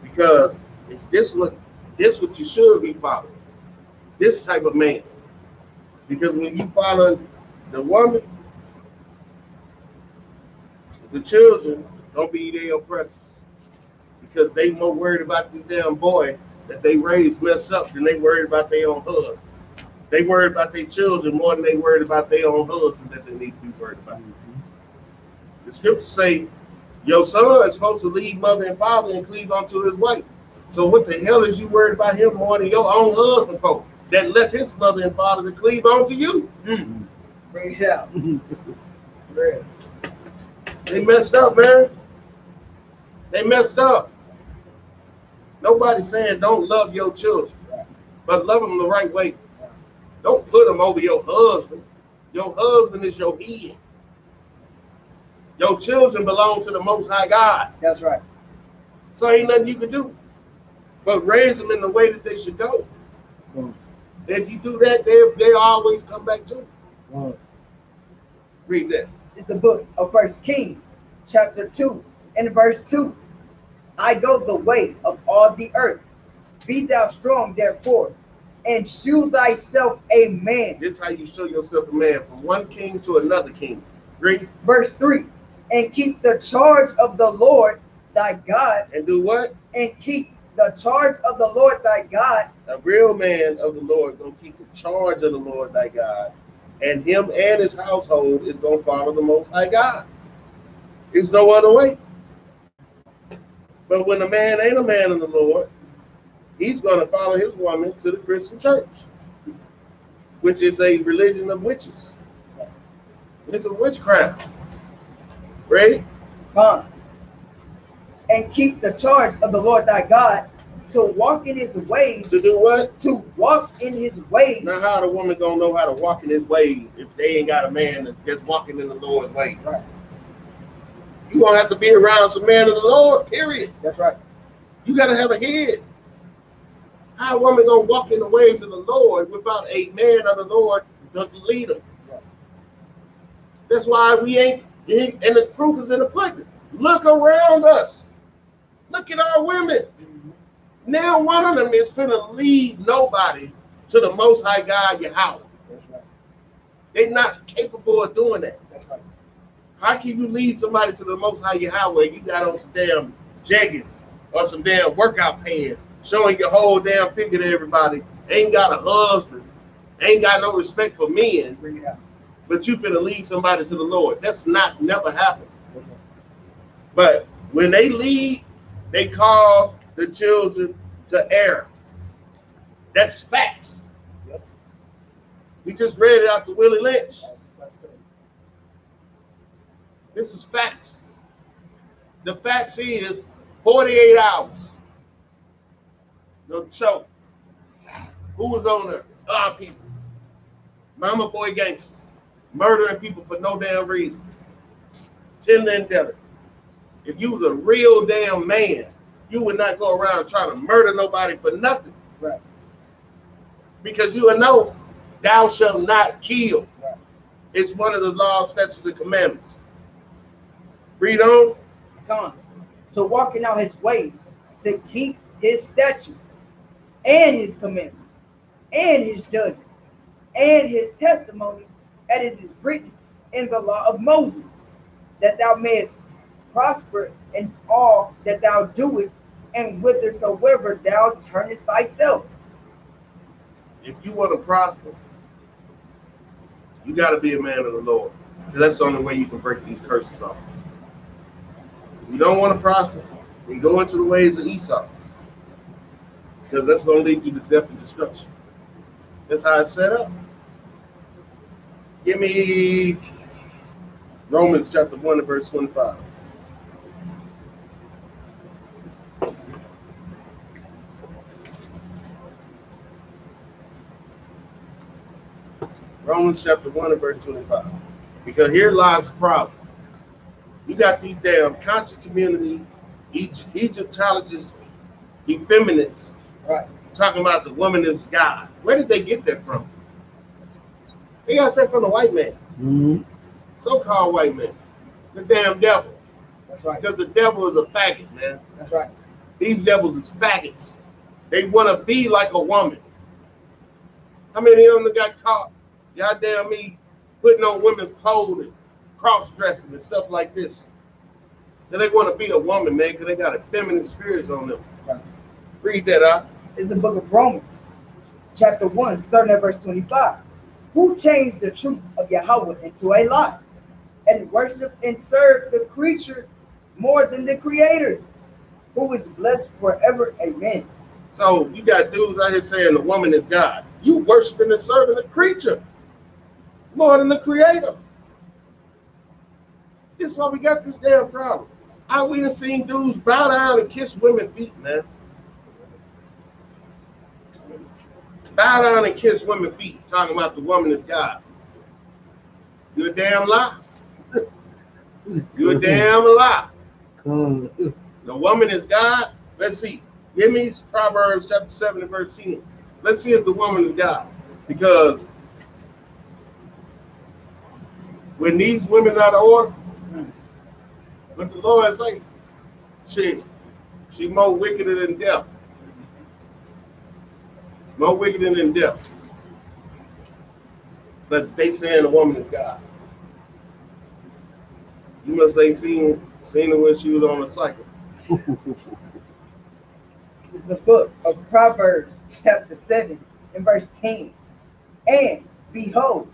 Because it's this what you should be following. This type of man. Because when you follow the woman, the children don't be their oppressors. Because they more worried about this damn boy that they raised messed up than they worried about their own husband. They worried about their children more than they worried about their own husband that they need to be worried about. The scriptures say, your son is supposed to leave mother and father and cleave unto his wife. So what the hell is you worried about him more than your own husband for? That left his mother and father to cleave onto you. Bring it out. They messed up, man. They messed up. Nobody's saying don't love your children, but love them the right way. Don't put them over your husband. Your husband is your head. Your children belong to the Most High God. That's right. So ain't nothing you can do but raise them in the way that they should go. If you do that, they'll always come back to you. Read that. It's the book of 1 Kings, chapter 2, and verse 2. I go the way of all the earth. Be thou strong, therefore, and shew thyself a man. This is how you show yourself a man, from one king to another king. Read. Verse 3. And keep the charge of the Lord thy God. And do what? And keep the charge of the Lord thy God. A real man of the Lord gonna keep the charge of the Lord thy God. And him and his household is gonna follow the Most High God. There's no other way. But when a man ain't a man of the Lord, he's gonna follow his woman to the Christian church, which is a religion of witches. It's a witchcraft. Right? And keep the charge of the Lord thy God, to walk in his ways. To do what? To walk in his ways. Now how the woman gonna know how to walk in his ways if they ain't got a man that's walking in the Lord's ways? Right. You gonna have to be around some man of the Lord, period. That's right. You gotta have a head. How a woman gonna walk in the ways of the Lord without a man of the Lord to lead them? Right. That's why we ain't, and the proof is in the pudding. Look around us. Look at our women. Now one of them is finna lead nobody to the Most High God, Yahweh. That's right. They're not capable of doing that. That's right. How can you lead somebody to the Most High Yahweh? You got on some damn jeggings or some damn workout pants, showing your whole damn figure to everybody. Ain't got a husband, ain't got no respect for men, Bring it out. but you finna lead somebody to the Lord. That's not never happened. But when they lead, they cause the children to err. That's facts. Yep. We just read it out to Willie Lynch. This is facts. The facts is 48 hours. The show. Who was on there? Our people. Mama boy gangsters. Murdering people for no damn reason. Tender and delicate. If you was a real damn man, you would not go around trying to murder nobody for nothing. Right. Because you would know, thou shalt not kill. Right. It's one of the laws, statutes, and commandments. Read on. Come on. So walking out his ways, to keep his statutes and his commandments and his judgments and his testimonies, as it is written in the law of Moses, that thou mayest prosper in all that thou doest, and whithersoever thou turnest thyself. If you want to prosper, you got to be a man of the Lord. Because that's the only way you can break these curses off. If you don't want to prosper, then go into the ways of Esau. Because that's going to lead you to death and destruction. That's how it's set up. Give me Romans chapter 1 and verse 25. Romans chapter 1 and verse 25. Because here lies the problem. You got these damn conscious community, Egyptologists, effeminates, Right. talking about the woman is God. Where did they get that from? They got that from the white man. Mm-hmm. So-called white man. The damn devil. That's right. Because the devil is a faggot, man. That's right. These devils is faggots. They want to be like a woman. How many of them got caught? Goddamn me, putting on women's clothing, cross-dressing and stuff like this. And they want to be a woman, man, because they got a feminine spirits on them. Right. Read that out. It's the book of Romans, chapter 1, starting at verse 25. Who changed the truth of Yahweh into a lie, and worship and serve the creature more than the Creator, who is blessed forever. Amen. So you got dudes out here saying the woman is God. You worshiping and serving the creature more than the Creator. This is why we got this damn problem. We done seen dudes bow down and kiss women's feet, man. Bow down and kiss women's feet, talking about the woman is God. You're a damn lie. You're a damn lie. The woman is God. Let's see. Give me Proverbs chapter 7 and verse 10. Let's see if the woman is God. Because when these women are out of order, what the Lord say, she more wicked than death. More wicked than death. But they saying the woman is God. You must ain't seen her when she was on a cycle. It's the book of Proverbs, chapter 7, and verse 10. And behold,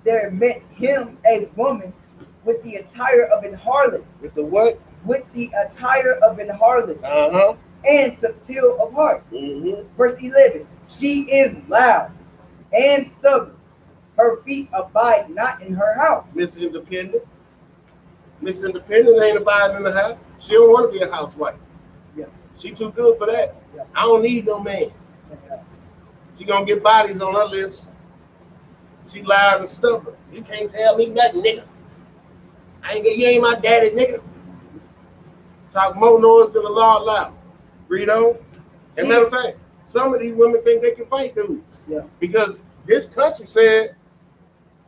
there met him a woman with the attire of an harlot. With the what? With the attire of an harlot. Uh-huh. And subtle of heart. Mm-hmm. Verse 11. She is loud and stubborn. Her feet abide not in her house. Miss Independent. Miss Independent ain't abiding in the house. She don't want to be a housewife. Yeah. She too good for that. Yeah. I don't need no man. Yeah. She gonna get bodies on her list. She loud and stubborn. You can't tell me nothing, nigga. You ain't my daddy, nigga. Talk more noise than the law loud. Read on. As a matter of fact, some of these women think they can fight dudes. Yeah. Because this country said,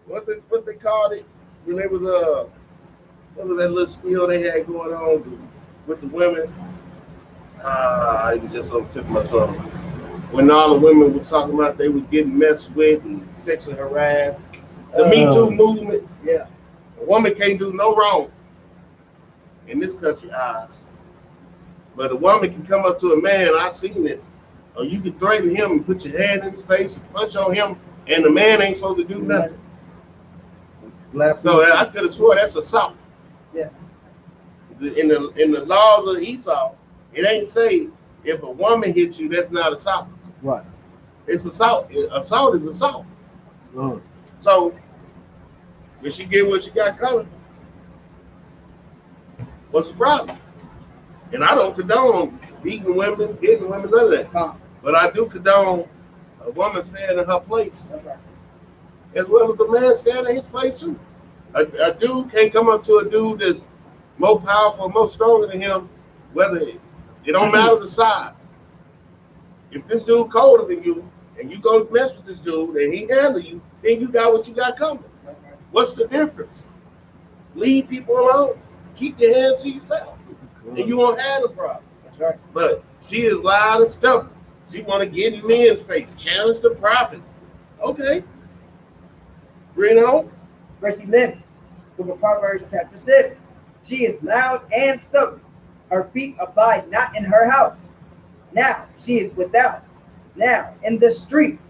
what they called it when they was what was that little spiel they had going on with the women? It was just on the tip of my tongue. When all the women was talking about they was getting messed with and sexually harassed. The Me Too movement. Yeah. A woman can't do no wrong in this country eyes. But a woman can come up to a man, I've seen this, or you can threaten him and put your hand in his face and punch on him, and the man ain't supposed to do nothing. So I could have swore that's assault. Yeah. In the laws of Esau, it ain't say if a woman hits you, that's not assault. Right. It's assault. Assault is assault. So when she get what she got coming, what's the problem? And I don't condone beating women, hitting women, none of that. But I do condone A woman stand in her place, That's right. as well as a man stand in his place too. A dude can't come up to a dude that's more powerful, more stronger than him, whether it don't matter the size. If this dude colder than you, and you go mess with this dude, and he handle you, then you got what you got coming. What's the difference? Leave people alone. Keep your hands to yourself, and you won't have a problem. That's right. But she is loud and stubborn. She want to get in men's face, challenge the prophets. Okay. Bring it on. Verse 11, book of Proverbs, chapter 7. She is loud and stubborn. Her feet abide not in her house. Now she is without. Now in the streets,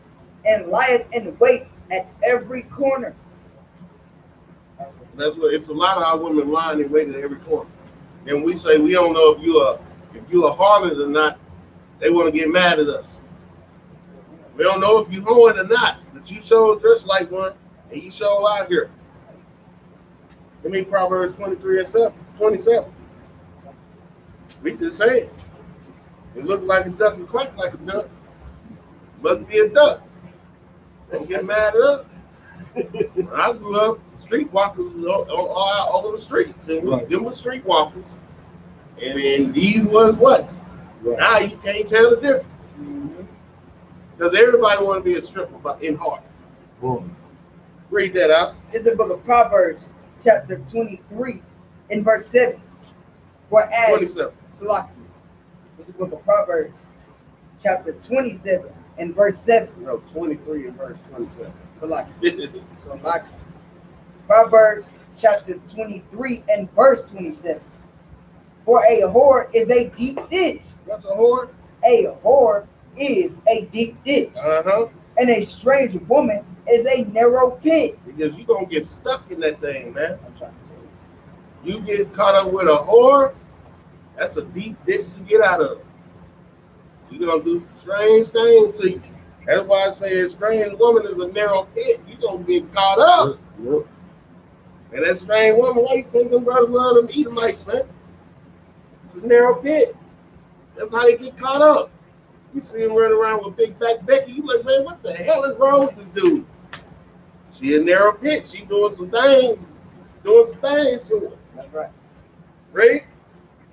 and lieth in wait at every corner. That's what it's a lot of our women lying in wait at every corner. And we say we don't know if you are harlot or not. They want to get mad at us. We don't know if you hoeing or not, but you show dressed like one, and you show out here. Give me Proverbs 23 and 27. We just saying. It looked like a duck and quack like a duck. Must be a duck. Don't get mad at us. When I grew up, streetwalkers was all over the streets, and them were streetwalkers. And then these was what? Right. Now you can't tell the difference. Because everybody want to be a stripper, but in heart. Read that out. It's the book of Proverbs, chapter 23, in verse 7. Whereas, 27. It's the book of Proverbs, chapter 27, in verse 7. No, 23 and verse 27. Proverbs, chapter 23, and verse 27. For a whore is a deep ditch. What's a whore? A whore is a deep ditch. And a strange woman is a narrow pit. Because you're going to get stuck in that thing, man. You get caught up with a whore, that's a deep ditch to get out of. She's going to do some strange things to you. That's why I say a strange woman is a narrow pit. You're going to get caught up. Yep. And that strange woman, why you think them brothers love them Edomites, man? It's a narrow pit. That's how they get caught up. You see him running around with big back Becky. You like, man, what the hell is wrong with this dude? She a narrow pit. She doing some things. To her. That's right. Read.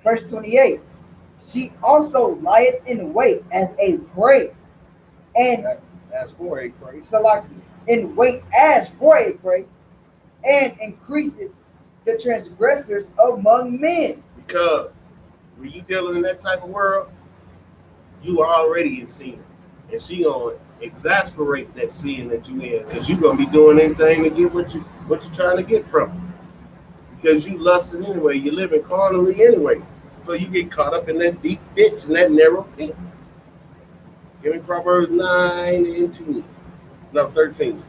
Verse 28. She also lieth in wait as a prey. And as for a prey. In wait as for a prey. And increaseth the transgressors among men. Because when you dealing in that type of world, you are already in sin. And she gonna exasperate that sin that you in, because you're gonna be doing anything to get what you're trying to get from her. Because you lusting anyway, you living carnally anyway. So you get caught up in that deep ditch and that narrow pit. Give me Proverbs 9 and 10. No, 13.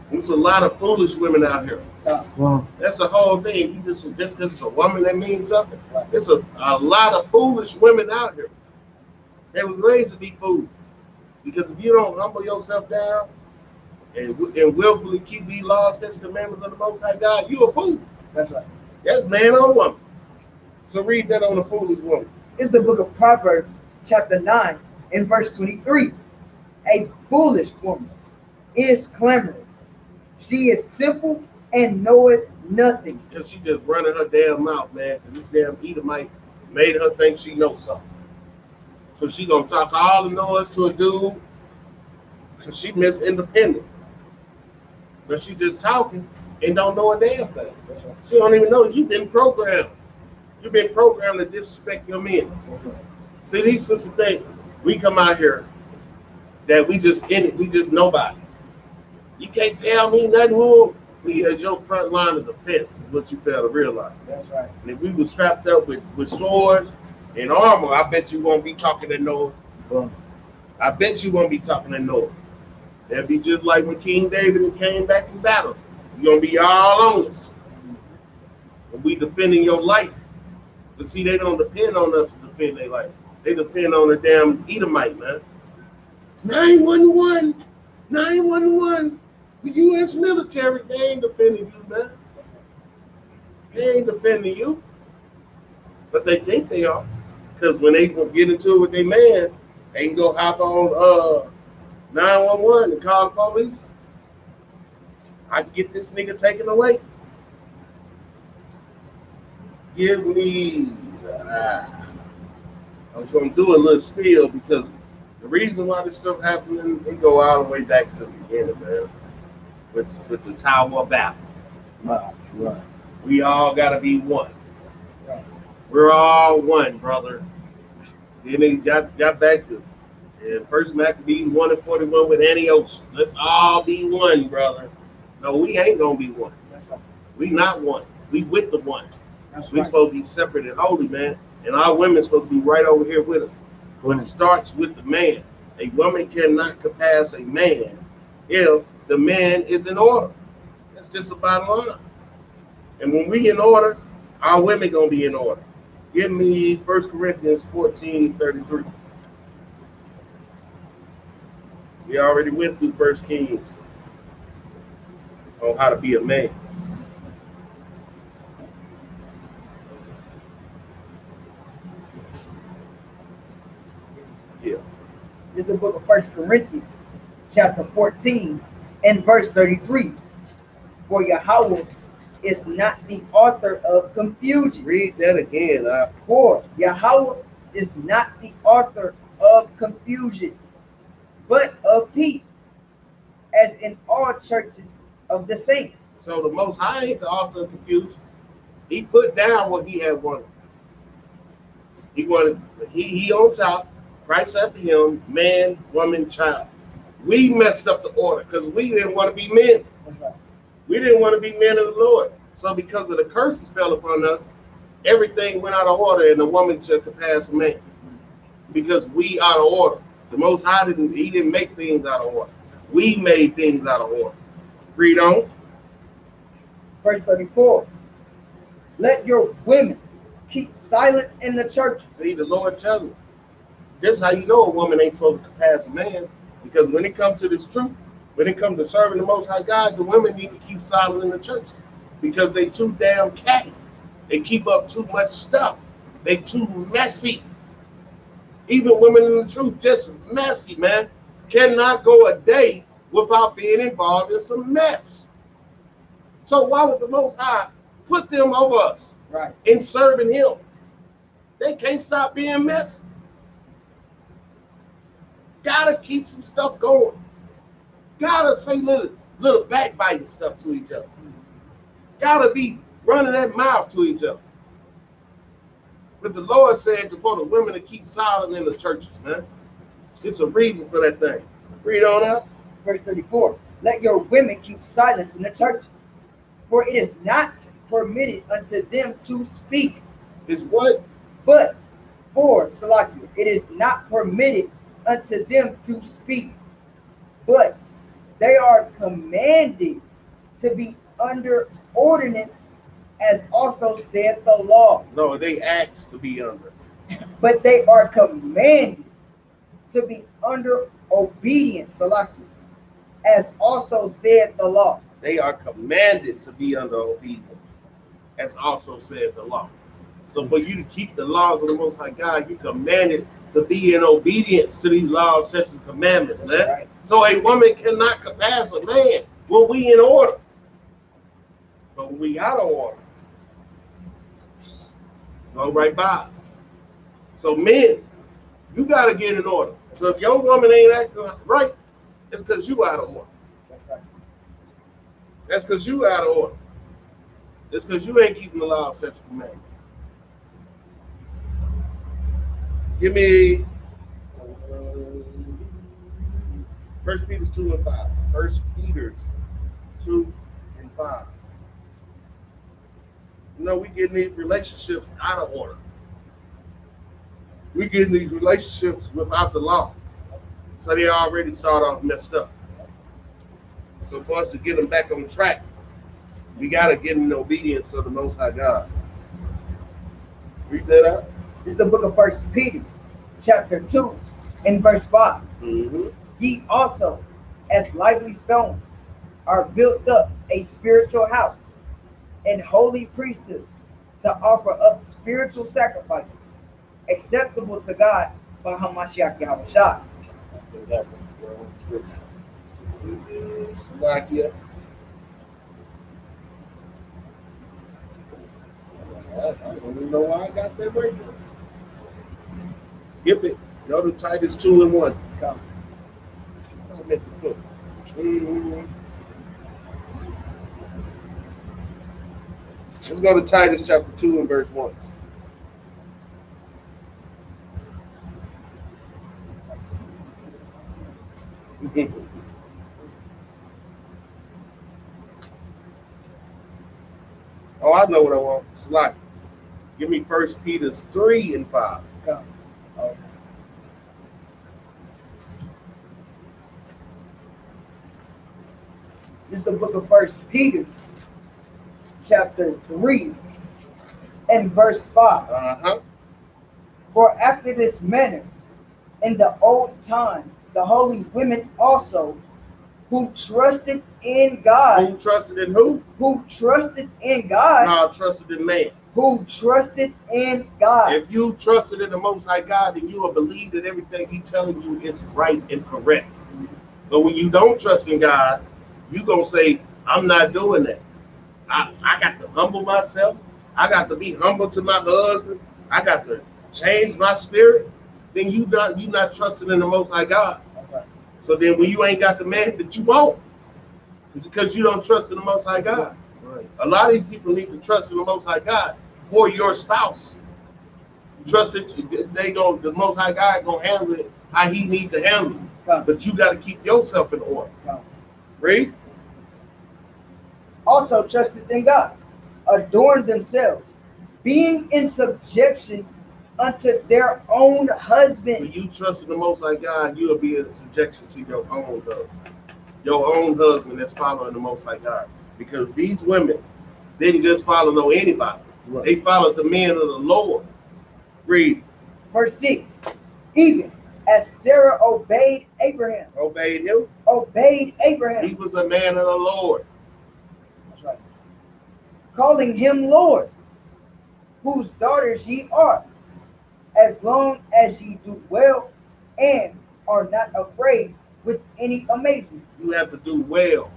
There's a lot of foolish women out here. That's the whole thing. You just because it's a woman that means something. It's a lot of foolish women out here. They was raised to be foolish. Because if you don't humble yourself down and willfully keep these laws, statutes, commandments of the Most High God, you a fool. That's right. That's man or woman. So read that on a foolish woman. It's the book of Proverbs, chapter 9, in verse 23. A foolish woman is clamorous. She is simple and knoweth nothing. Because she just running her damn mouth, man. Because this damn Edomite made her think she knows something. So she gonna talk all the noise to a dude because she Miss Independent. But she just talking and don't know a damn thing. She don't even know you've been programmed. You've been programmed to disrespect your men. See, these sisters think we come out here that we just in it, we just nobodies. You can't tell me nothing wrong. We at your front line of defense is what you fail to realize. That's right. And if we was strapped up with swords and armor, I bet you won't be talking that noise. I bet you won't be talking that noise. That'd be just like when King David came back in battle. You're gonna be all on us. And we defending your life. But see, they don't depend on us to defend their life. They depend on the damn Edomite, man. 911, 911. The U.S. military, they ain't defending you, man. They ain't defending you. But they think they are. Because when they get into it with their man, they can go hop on 911 and call the police. I can get this nigga taken away. Give me. I'm going to do a little spiel because the reason why this stuff happening, we go all the way back to the beginning, man. With the Tower of Babel. Right. We all got to be one. Right. We're all one, brother. Then they got back to First Maccabees 1:41 with Antiochus. Let's all be one, brother. No, we ain't going to be one. That's right. We not one. We with the one. That's We right. supposed to be separate and holy, man. And our women supposed to be right over here with us. But it starts with the man. A woman cannot surpass a man if the man is in order. That's just the bottom line. And when we in order, our women gonna be in order. Give me 1 Corinthians 14:33. We already went through 1 Kings on how to be a man. Yeah. This is the book of 1 Corinthians, chapter 14, and verse 33. For Yahweh is not the author of confusion. Read that again. For Yahweh is not the author of confusion, but of peace, as in all churches of the saints. So the Most High ain't the author of confusion. He put down what he had wanted. He on top, Christ after him, man, woman, child. We messed up the order because we didn't want to be men. We didn't want to be men of the Lord. So because of the curses fell upon us, everything went out of order and the woman should surpass a man. Because we out of order. The Most High didn't make things out of order. We made things out of order. Read on. Verse 34. Let your women keep silence in the church. See, the Lord telling you. This is how you know a woman ain't supposed to surpass a man. Because when it comes to this truth, when it comes to serving the Most High God, the women need to keep silent in the church. Because they too damn catty. They keep up too much stuff. They too messy. Even women in the truth, just messy, man. Cannot go a day without being involved in some mess. So why would the Most High put them over us? Right. In serving him? They can't stop being messy. Gotta keep some stuff going. Gotta say little backbiting stuff to each other. Gotta be running that mouth to each other. But the Lord said for the women to keep silent in the churches, man. It's a reason for that thing. Read on out. Verse 34. Let your women keep silence in the church, for it is not permitted unto them to speak. Is what? But for Salakia, it is not permitted unto them to speak, but they are commanded to be under ordinance, as also said the law. No, they asked to be under. But they are commanded to be under obedience, Salakia, as also said the law. They are commanded to be under obedience, as also said the law. So for you to keep the laws of the Most High God, you're commanded to be in obedience to these laws, such as commandments, man. Right. So a woman cannot surpass a man when we in order. But when we out of order, go right by us. So men, you got to get in order. So if your woman ain't acting right, it's because you out of order. That's because you out of order. It's because you ain't keeping the law, such as commandments. Give me 1 Peter 2 and 5. 1 Peter 2 and 5. You know, we getting these relationships out of order. We getting these relationships without the law. So they already start off messed up. So for us to get them back on track, we got to get in obedience of the Most High God. Read that out. This is the book of 1 Peter, chapter 2, and verse 5. Mm-hmm. Ye also, as lively stones, are built up a spiritual house and holy priesthood to offer up spiritual sacrifices acceptable to God by Hamashiach Yahushua. Slovakia. I don't even know why I got that right there. Skip it. Go to Titus 2 and 1. Come. I meant to put. Let's go to Titus chapter 2 and verse 1. Oh, I know what I want. Slide. Give me 1 Peter 3 and 5. Come. Okay. This is the book of 1 Peter, chapter 3, and verse 5. Uh-huh. For after this manner, in the old time, the holy women also, who trusted in God. Who trusted in who? Who trusted in God. No, trusted in man. Who trusted in God. If you trusted in the Most High God, then you will believe that everything He's telling you is right and correct. But when you don't trust in God, you gonna say, I'm not doing that. I got to humble myself. I got to be humble to my husband. I got to change my spirit. Then you not trusting in the Most High God. Okay. So then when you ain't got the man that you want, because you don't trust in the Most High God. Right. A lot of these people need to trust in the Most High God for your spouse. Trust that the Most High God gonna handle it how He need to handle it. Come. But you got to keep yourself in order. Come. Read. Also trusted in God, adorned themselves, being in subjection unto their own When husband. you trust in the Most High God, you will be in subjection to your own husband. Your own husband that's following the Most High God. Because these women didn't just follow no anybody. Right. They followed the men of the Lord. Read. Verse 6. Even as Sarah obeyed Abraham. Obeyed him. Obeyed He Abraham. was a man of the Lord. That's right. Calling him Lord, whose daughters ye are, as long as ye do well and are not afraid with any amazement. You have to do well.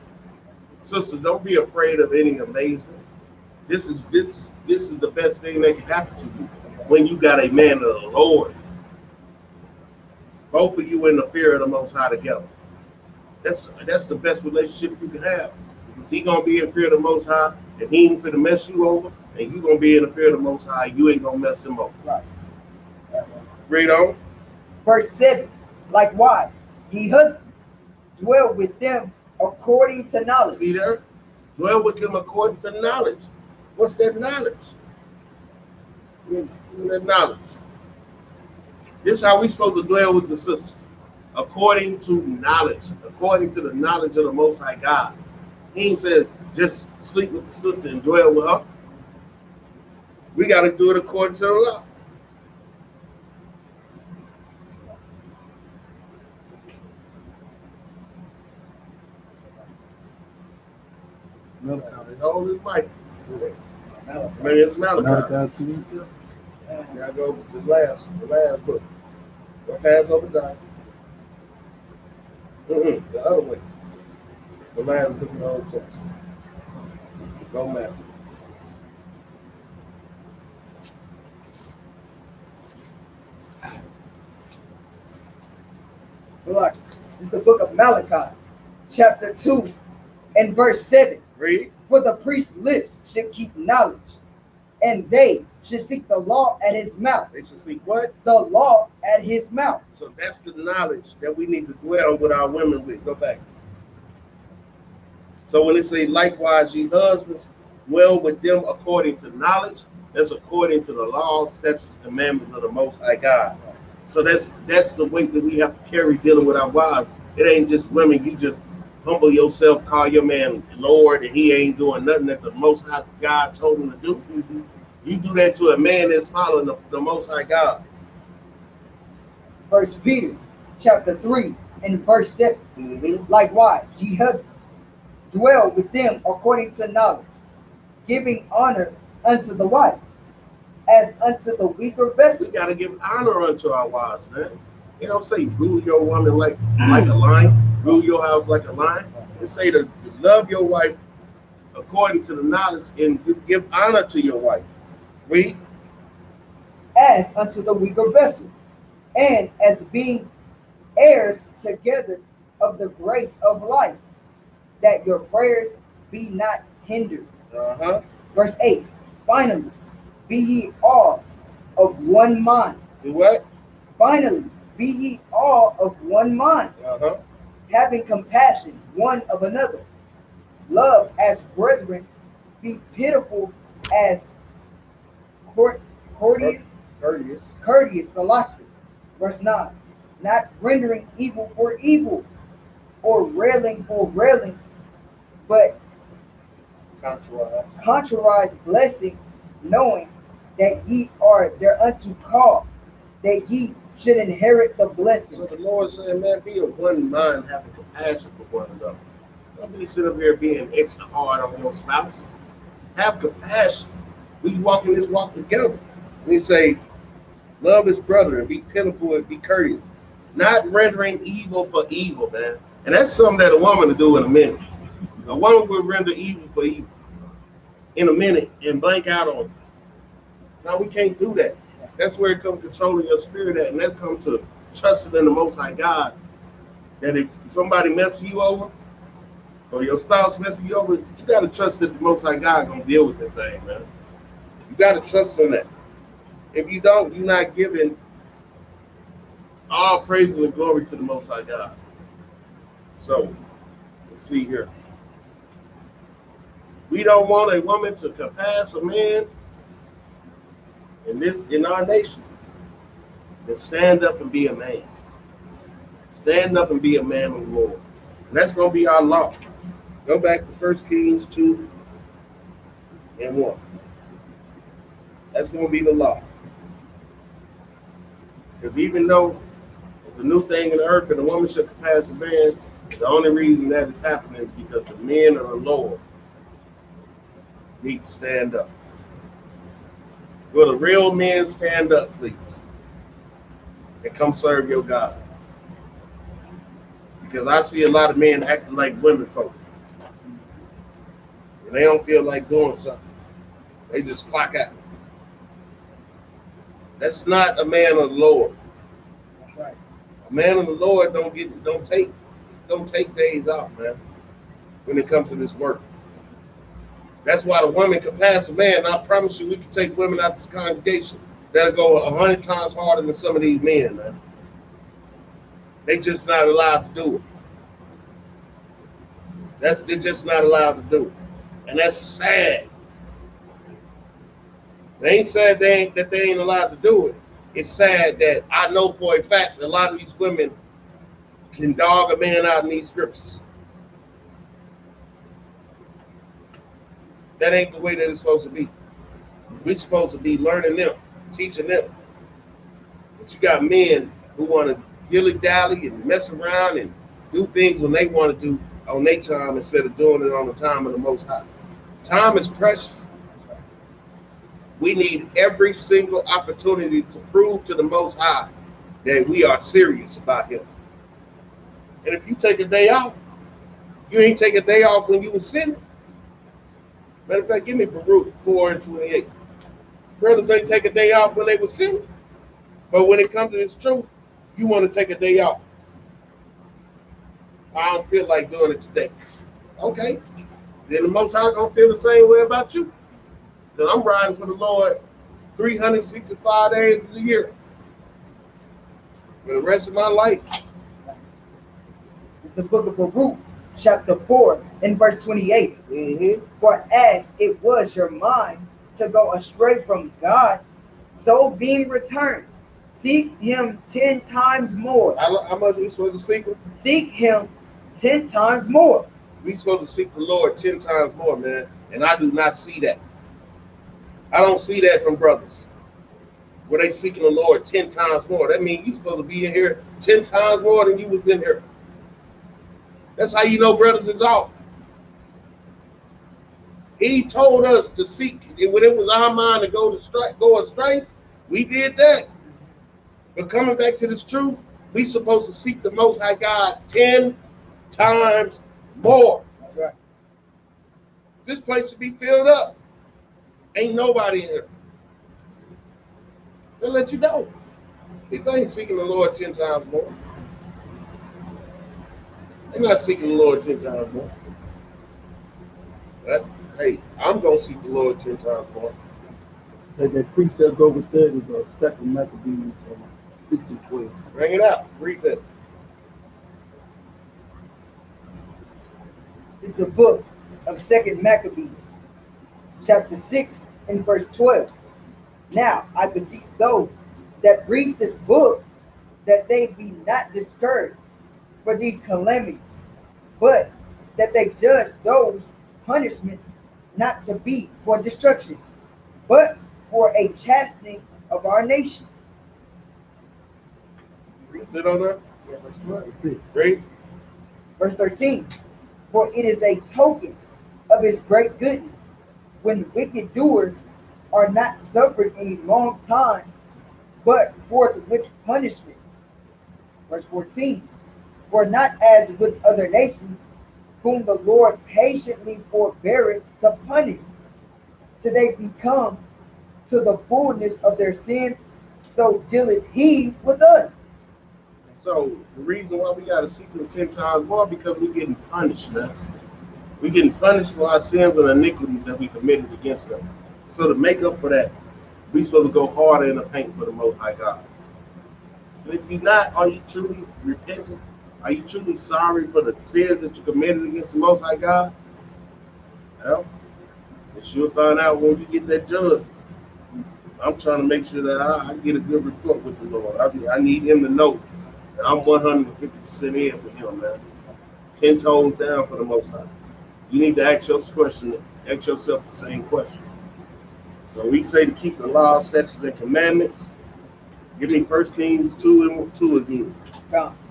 Sisters, don't be afraid of any amazement. This is the best thing that can happen to you when you got a man of the Lord. Both of you in the fear of the Most High together. That's the best relationship you can have. Because He gonna be in fear of the Most High, and He ain't finna mess you over, and you gonna be in the fear of the Most High, you ain't gonna mess Him over. Right. Read on. Verse 7. Likewise, ye husbands, dwell with them according to knowledge. See there? Dwell with them according to knowledge. What's that knowledge? That knowledge. This is how we supposed to dwell with the sisters. According to knowledge. According to the knowledge of the Most High God. He ain't said just sleep with the sister and dwell with her. We got to do it according to the law. Hold his mic. Maybe it's Malachi. Malachi 2 and 7. Gotta go with the last book. Go pass over Dine. The other way. It's the last book of the Old Testament. Don't matter. So like, this is the book of Malachi, chapter 2, and verse 7. Read. For the priest's lips should keep knowledge, and they should seek the law at his mouth. They should seek what? The law at his mouth. So that's the knowledge that we need to dwell with our women with. Go back. So when it say, likewise, ye husbands, dwell with them according to knowledge, that's according to the laws, statutes, commandments of the Most High God. So that's the weight that we have to carry dealing with our wives. It ain't just women. You just humble yourself, call your man Lord, and he ain't doing nothing that the Most High God told him to do. You do that to a man that's following the Most High God. 1 Peter, chapter 3, and verse 7. Likewise, ye husbands, dwell with them according to knowledge, giving honor unto the wife, as unto the weaker vessel. We got to give honor unto our wives, man. You don't say rule your woman like a lion, rule your house like a lion. It say to love your wife according to the knowledge and give honor to your wife. Read. As unto the weaker vessel, and as being heirs together of the grace of life, that your prayers be not hindered. Verse 8. Finally, be ye all of one mind. Do what? Finally, be ye all of one mind, having compassion one of another. Love as brethren, be pitiful as courteous. Salakia. Verse 9. Not rendering evil for evil, or railing for railing, but contrarize blessing, knowing that ye are thereunto called, that ye should inherit the blessing. So the Lord said, man, be of one mind, having compassion for one another. Don't be sitting up here being extra hard on your spouse. Have compassion. We walking this walk together. We say, love his brother and be pitiful and be courteous. Not rendering evil for evil, man. And that's something that a woman will do in a minute. A woman will render evil for evil in a minute and blank out on it. Now we can't do that. That's where it comes controlling your spirit at, and that comes to trusting in the Most High God. That if somebody messes you over, or your spouse messes you over, you gotta trust that the Most High God gonna deal with that thing, man. You gotta trust in that. If you don't, you're not giving all praise and glory to the Most High God. So let's see here. We don't want a woman to surpass a man in our nation. Then stand up and be a man. Stand up and be a man of the Lord. And that's going to be our law. Go back to 1 Kings 2 and 1. That's going to be the law. Because even though it's a new thing in the earth and a woman should surpass a man, the only reason that is happening is because the men of the Lord need to stand up. Will the real men stand up, please? And come serve your God. Because I see a lot of men acting like women folk. And they don't feel like doing something. They just clock out. That's not a man of the Lord. That's right. A man of the Lord don't take days off, man, when it comes to this work. That's why the woman can pass a man. I promise you, we can take women out of this congregation that'll go 100 times harder than some of these men, man. They just not allowed to do it. They're just not allowed to do it. And that's sad. They ain't sad that they ain't allowed to do it. It's sad that I know for a fact that a lot of these women can dog a man out in these scriptures. That ain't the way that it's supposed to be. We're supposed to be learning them, teaching them. But you got men who want to dilly-dally and mess around and do things when they want to do on their time instead of doing it on the time of the Most High. Time is precious. We need every single opportunity to prove to the Most High that we are serious about Him. And if you take a day off, you ain't take a day off when you were sinning. Matter of fact, give me Baruch 4 and 28. Brothers ain't take a day off when they were sinning. But when it comes to this truth, you want to take a day off. I don't feel like doing it today. Okay. Then the Most High don't feel the same way about you. Then I'm riding for the Lord 365 days a year. For the rest of my life. It's the book of Baruch, chapter 4, and verse 28. Mm-hmm. For as it was your mind to go astray from God, so being returned, seek Him 10 times more. How much are we supposed to seek Him? Seek Him 10 times more. We supposed to seek the Lord 10 times more, man. And I do not see that. I don't see that from brothers. Where they seeking the Lord 10 times more. That means you're supposed to be in here 10 times more than you was in here. That's how you know brothers is off. He told us to seek. When it was our mind to go astray, we did that. But coming back to this truth, we supposed to seek the Most High God 10 times more. That's right. This place should be filled up. Ain't nobody in here. They'll let you know. People ain't seeking the Lord 10 times more. They're not seeking the Lord 10 times more. Hey, I'm going to seek the Lord 10 times more. Say that precept over there is the second Maccabees 6 and 12. Bring it out. Read that. It's the book of 2nd Maccabees, chapter 6 and verse 12. Now I beseech those that read this book that they be not discouraged for these calamities, but that they judge those punishments not to be for destruction, but for a chastening of our nation. That's it on there? Yeah, verse 12. That's it. Read. Verse 13. For it is a token of his great goodness, when wicked doers are not suffered any long time, but forth with punishment. Verse 14. For not as with other nations, whom the Lord patiently forbeareth to punish, till they become to the fullness of their sins, so dealeth he with us. So the reason why we got to seek him 10 times more, because we're getting punished, man. We're getting punished for our sins and iniquities that we committed against him. So to make up for that, we're supposed to go harder in the paint for the Most High God. And if you're not, are you truly repentant? Are you truly sorry for the sins that you committed against the Most High God? Well, you'll find out when you get that judgment. I'm trying to make sure that I get a good report with the Lord. I need him to know that I'm 150% in for him, man. 10 toes down for the Most High. You need to ask yourself the same question. So we say to keep the law, statutes, and commandments. Give me 1 Kings 2 and 2 again.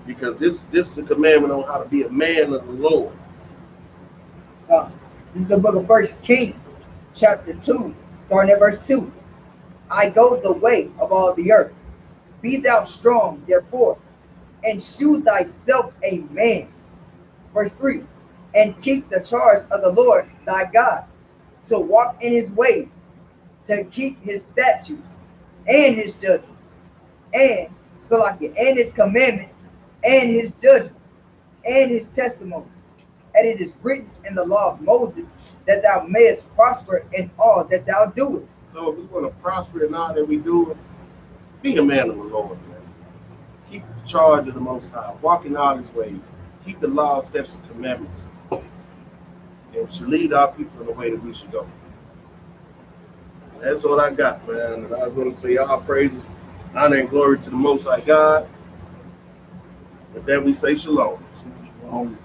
Because this is a commandment on how to be a man of the Lord. This is the book of 1 Kings, chapter 2, starting at verse 2. I go the way of all the earth. Be thou strong, therefore, and shew thyself a man. Verse 3. And keep the charge of the Lord thy God, to walk in his ways, to keep his statutes and his judgments, and and his commandments, and his judgments, and his testimonies. And it is written in the law of Moses, that thou mayest prosper in all that thou doest. So if we want to prosper in all that we do, be a man of the Lord, man. Keep the charge of the Most High. Walk in all his ways. Keep the law, statutes, and commandments. And should lead our people in the way that we should go. That's what I got, man. And I was going to say all praises, honor, and glory to the Most High God. With that we say shalom. Shalom.